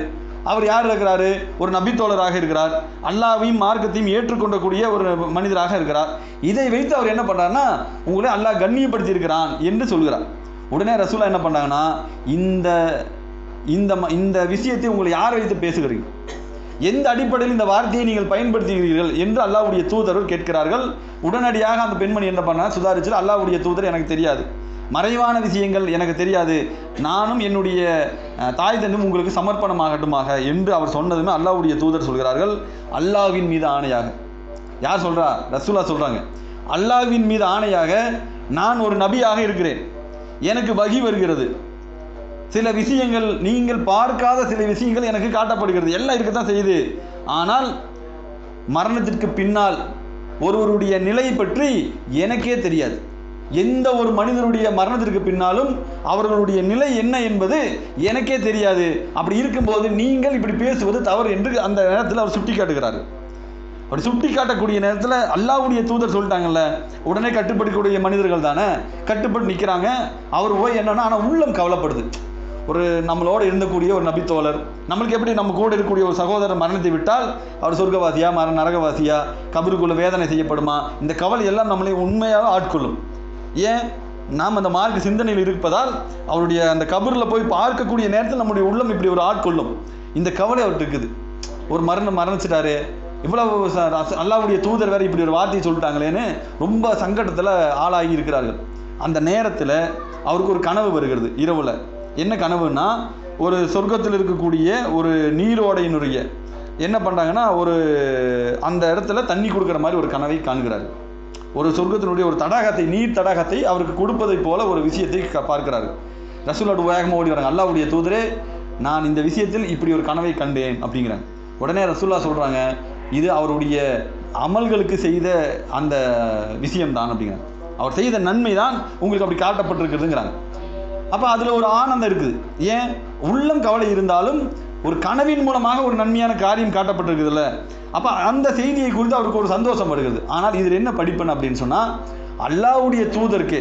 அவர் யார் இருக்கிறாரு, ஒரு நபித்தோழராக இருக்கிறார், அல்லாஹ்வையும் மார்க்கத்தையும் ஏற்றுக்கொண்டக்கூடிய ஒரு மனிதராக இருக்கிறார். இதை வைத்து அவர் என்ன பண்ணுறாருன்னா, உங்களை அல்லாஹ் கண்ணியப்படுத்தி இருக்கிறான் என்று சொல்கிறார். உடனே ரசூலா என்ன பண்ணாங்கன்னா, இந்த விஷயத்தை உங்களை யார் வைத்து பேசுகிறீங்க, எந்த அடிப்படையில் இந்த வார்த்தையை நீங்கள் பயன்படுத்துகிறீர்கள் என்று அல்லாஹ்வுடைய தூதர் கேட்கிறார்கள். உடனடியாக அந்த பெண்மணி என்ன பண்ணா, சுதாரிச்சு, அல்லாஹ்வுடைய தூதர் எனக்கு தெரியாது, மறைவான விஷயங்கள் எனக்கு தெரியாது, நானும் என்னுடைய தாய் தந்தையும் உங்களுக்கு சமர்ப்பணமாகட்டுமாக என்று அவர் சொன்னதுமே அல்லாஹ்வுடைய தூதர் சொல்கிறார்கள், அல்லாஹ்வின் மீது ஆணையாக. யார் சொல்றா, ரசூலா சொல்றாங்க, அல்லாஹ்வின் மீது ஆணையாக நான் ஒரு நபியாக இருக்கிறேன், எனக்கு வஹி வருகிறது, சில விஷயங்கள் நீங்கள் பார்க்காத சில விஷயங்கள் எனக்கு காட்டப்படுகிறது, எல்லாம் இருக்கத்தான் செய்யுது. ஆனால் மரணத்திற்கு பின்னால் ஒருவருடைய நிலை பற்றி எனக்கே தெரியாது. எந்த ஒரு மனிதனுடைய மரணத்திற்கு பின்னாலும் அவர்களுடைய நிலை என்ன என்பது எனக்கே தெரியாது. அப்படி இருக்கும்போது நீங்கள் இப்படி பேசுவது தவறு என்று அந்த நேரத்தில் அவர் சுட்டி காட்டுகிறார். அப்படி சுட்டி காட்டக்கூடிய நேரத்தில் அல்லாஹ்வுடைய தூதர் சொல்லிட்டாங்கல்ல, உடனே கட்டுப்படக்கூடிய மனிதர்கள் தானே, கட்டுப்பட்டு நிற்கிறாங்க. அவர் போய் என்னன்னா, ஆனால் உள்ளம் கவலைப்படுது. ஒரு நம்மளோட இருந்தக்கூடிய ஒரு நபித்தோழர், நம்மளுக்கு எப்படி நம்ம கூட இருக்கக்கூடிய ஒரு சகோதரர் மரணத்தை விட்டால் அவர் சொர்க்கவாசியா நரகவாசியா, கபருக்குள்ள வேதனை செய்யப்படுமா, இந்த கவலை எல்லாம் நம்மளை உண்மையாக ஆட்கொள்ளும். ஏன், நாம் அந்த மார்க்க சிந்தனையில் இருப்பதால் அவருடைய அந்த கபரில் போய் பார்க்கக்கூடிய நேரத்தில் நம்முடைய உள்ளம் இப்படி ஒரு ஆட்கொள்ளும். இந்த கவலை அவர்கிட்ட இருக்குது. ஒரு மரணிச்சிட்டாரு, இவ்வளவு அல்லாஹ்வுடைய தூதர் வேற இப்படி ஒரு வார்த்தையை சொல்லிட்டாங்களேன்னு ரொம்ப சங்கடத்தில் ஆளாகி இருக்கிறார்கள். அந்த நேரத்தில் அவருக்கு ஒரு கனவு வருகிறது இரவுல. என்ன கனவுன்னா, ஒரு சொர்க்கத்தில் இருக்கக்கூடிய ஒரு நீரோடையினுடைய என்ன பண்ணுறாங்கன்னா, அந்த இடத்துல தண்ணி கொடுக்குற மாதிரி ஒரு கனவை காண்கிறார். ஒரு சொர்க்கத்தினுடைய ஒரு தடாகத்தை, நீர் தடாகத்தை அவருக்கு கொடுப்பதை போல ஒரு விஷயத்தை பார்க்கிறாரு. ரசூலோட வேகமாக ஓடி வராங்க, அல்லாஹ்வுடைய தூதரே, நான் இந்த விஷயத்தில் இப்படி ஒரு கனவை கண்டேன் அப்படிங்கிறாங்க. உடனே ரசூல்லா சொல்கிறாங்க, இது அவருடைய அமல்களுக்கு செய்த அந்த விஷயம்தான் அப்படிங்கிறாங்க. அவர் செய்த நன்மை தான் உங்களுக்கு அப்படி காட்டப்பட்டிருக்குதுங்கிறாங்க. அப்போ அதில் ஒரு ஆனந்தம் இருக்குது. ஏன், உள்ளம் கவலை இருந்தாலும் ஒரு கனவின் மூலமாக ஒரு நன்மையான காரியம் காட்டப்பட்டிருக்குதுல்ல, அப்போ அந்த செய்தியை குறித்து அவருக்கு ஒரு சந்தோஷம் வருகிறது. ஆனால் இதில் என்ன படிப்பேன் அப்படின்னு சொன்னால், அல்லாஹ்வுடைய தூதருக்கு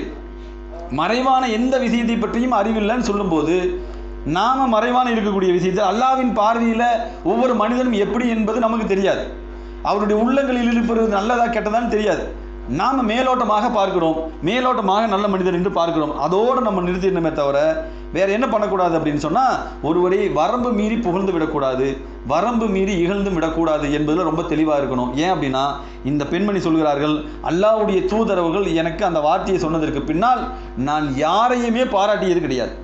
மறைவான எந்த விஷயத்தை பற்றியும் அறிவில்லைன்னு சொல்லும்போது, நாம் மறைவான இருக்கக்கூடிய விஷயத்தை அல்லாஹ்வின் பார்வையில் ஒவ்வொரு மனிதனும் எப்படி என்பது நமக்கு தெரியாது. அவருடைய உள்ளங்களில் இருப்பது நல்லதா கெட்டதான்னு தெரியாது. நாம் மேலோட்டமாக பார்க்கிறோம், மேலோட்டமாக நல்ல மனிதர் என்று பார்க்கிறோம். அதோடு நம்ம நிறுத்திடணுமே தவிர வேறு என்ன பண்ணக்கூடாது அப்படின்னு சொன்னால், ஒருவரை வரம்பு மீறி புகழ்ந்து விடக்கூடாது, வரம்பு மீறி இகழ்ந்தும் விடக்கூடாது என்பதில் ரொம்ப தெளிவாக இருக்கணும். ஏன் அப்படின்னா, இந்த பெண்மணி சொல்கிறார்கள், அல்லாஹ்வுடைய தூதரவர்கள் எனக்கு அந்த வார்த்தையை சொன்னதற்கு பின்னால் நான் யாரையுமே பாராட்டியது கிடையாது.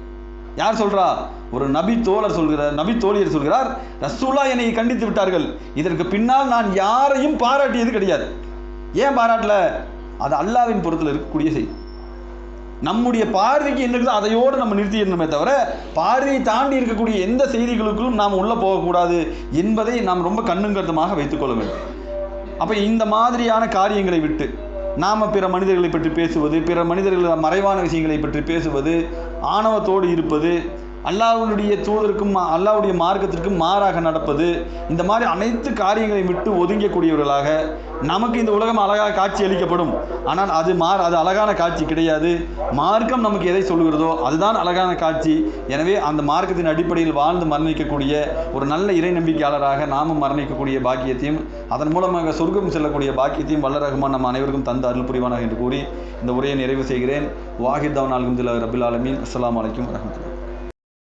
யார் சொல்கிறா, ஒரு நபித்தோழியர் சொல்கிறார், ரசூலா என்னை கண்டித்து விட்டார்கள், இதற்கு பின்னால் நான் யாரையும் பாராட்டியது கிடையாது. ஏன் பாராட்டல, அது அல்லாஹ்வின் பொறுத்தில் இருக்கக்கூடிய செய்தி. நம்முடைய பார்வைக்கு என்ன இருக்குதோ அதையோடு நம்ம நிறுத்திடணுமே தவிர பார்வையை தாண்டி இருக்கக்கூடிய எந்த செய்திகளுக்கும் நாம் உள்ளே போகக்கூடாது என்பதை நாம் ரொம்ப கண்ணும் கருத்துமாக வைத்துக்கொள்ள வேண்டும். அப்போ இந்த மாதிரியான காரியங்களை விட்டு நாம் பிற மனிதர்களை பற்றி பேசுவது, பிற மனிதர்கள் மறைவான விஷயங்களை பற்றி பேசுவது, ஆணவத்தோடு இருப்பது, அல்லாஹ்வுடைய தூதருக்கும் அல்லாஹ்வுடைய மார்க்கத்திற்கும் மாறாக நடப்பது, இந்த மாதிரி அனைத்து காரியங்களை விட்டு ஒதுங்கக்கூடியவர்களாக நமக்கு இந்த உலகம் அழகாக காட்சி அளிக்கப்படும். ஆனால் அது அழகான காட்சி கிடையாது. மார்க்கம் நமக்கு எதை சொல்கிறதோ அதுதான் அழகான காட்சி. எனவே அந்த மார்க்கத்தின் அடிப்படையில் வாழ்ந்து மரணிக்கக்கூடிய ஒரு நல்ல இறை நம்பிக்கையாளராக நாமும் மரணிக்கக்கூடிய பாக்கியத்தையும் அதன் மூலமாக சொர்க்கம் செல்லக்கூடிய பாக்கியத்தையும் வல்ல ரஹ்மான் நம்ம அனைவருக்கும் தந்து அருள் புரிவானாக என்று கூறி இந்த உரையை நிறைவு செய்கிறேன். வாஹித் தவன் அல்ஹம்துலில்லாஹி ரப்பில் ஆலமீன். அஸ்ஸலாமு அலைக்கும் வரஹ்மத்துல்லாஹி.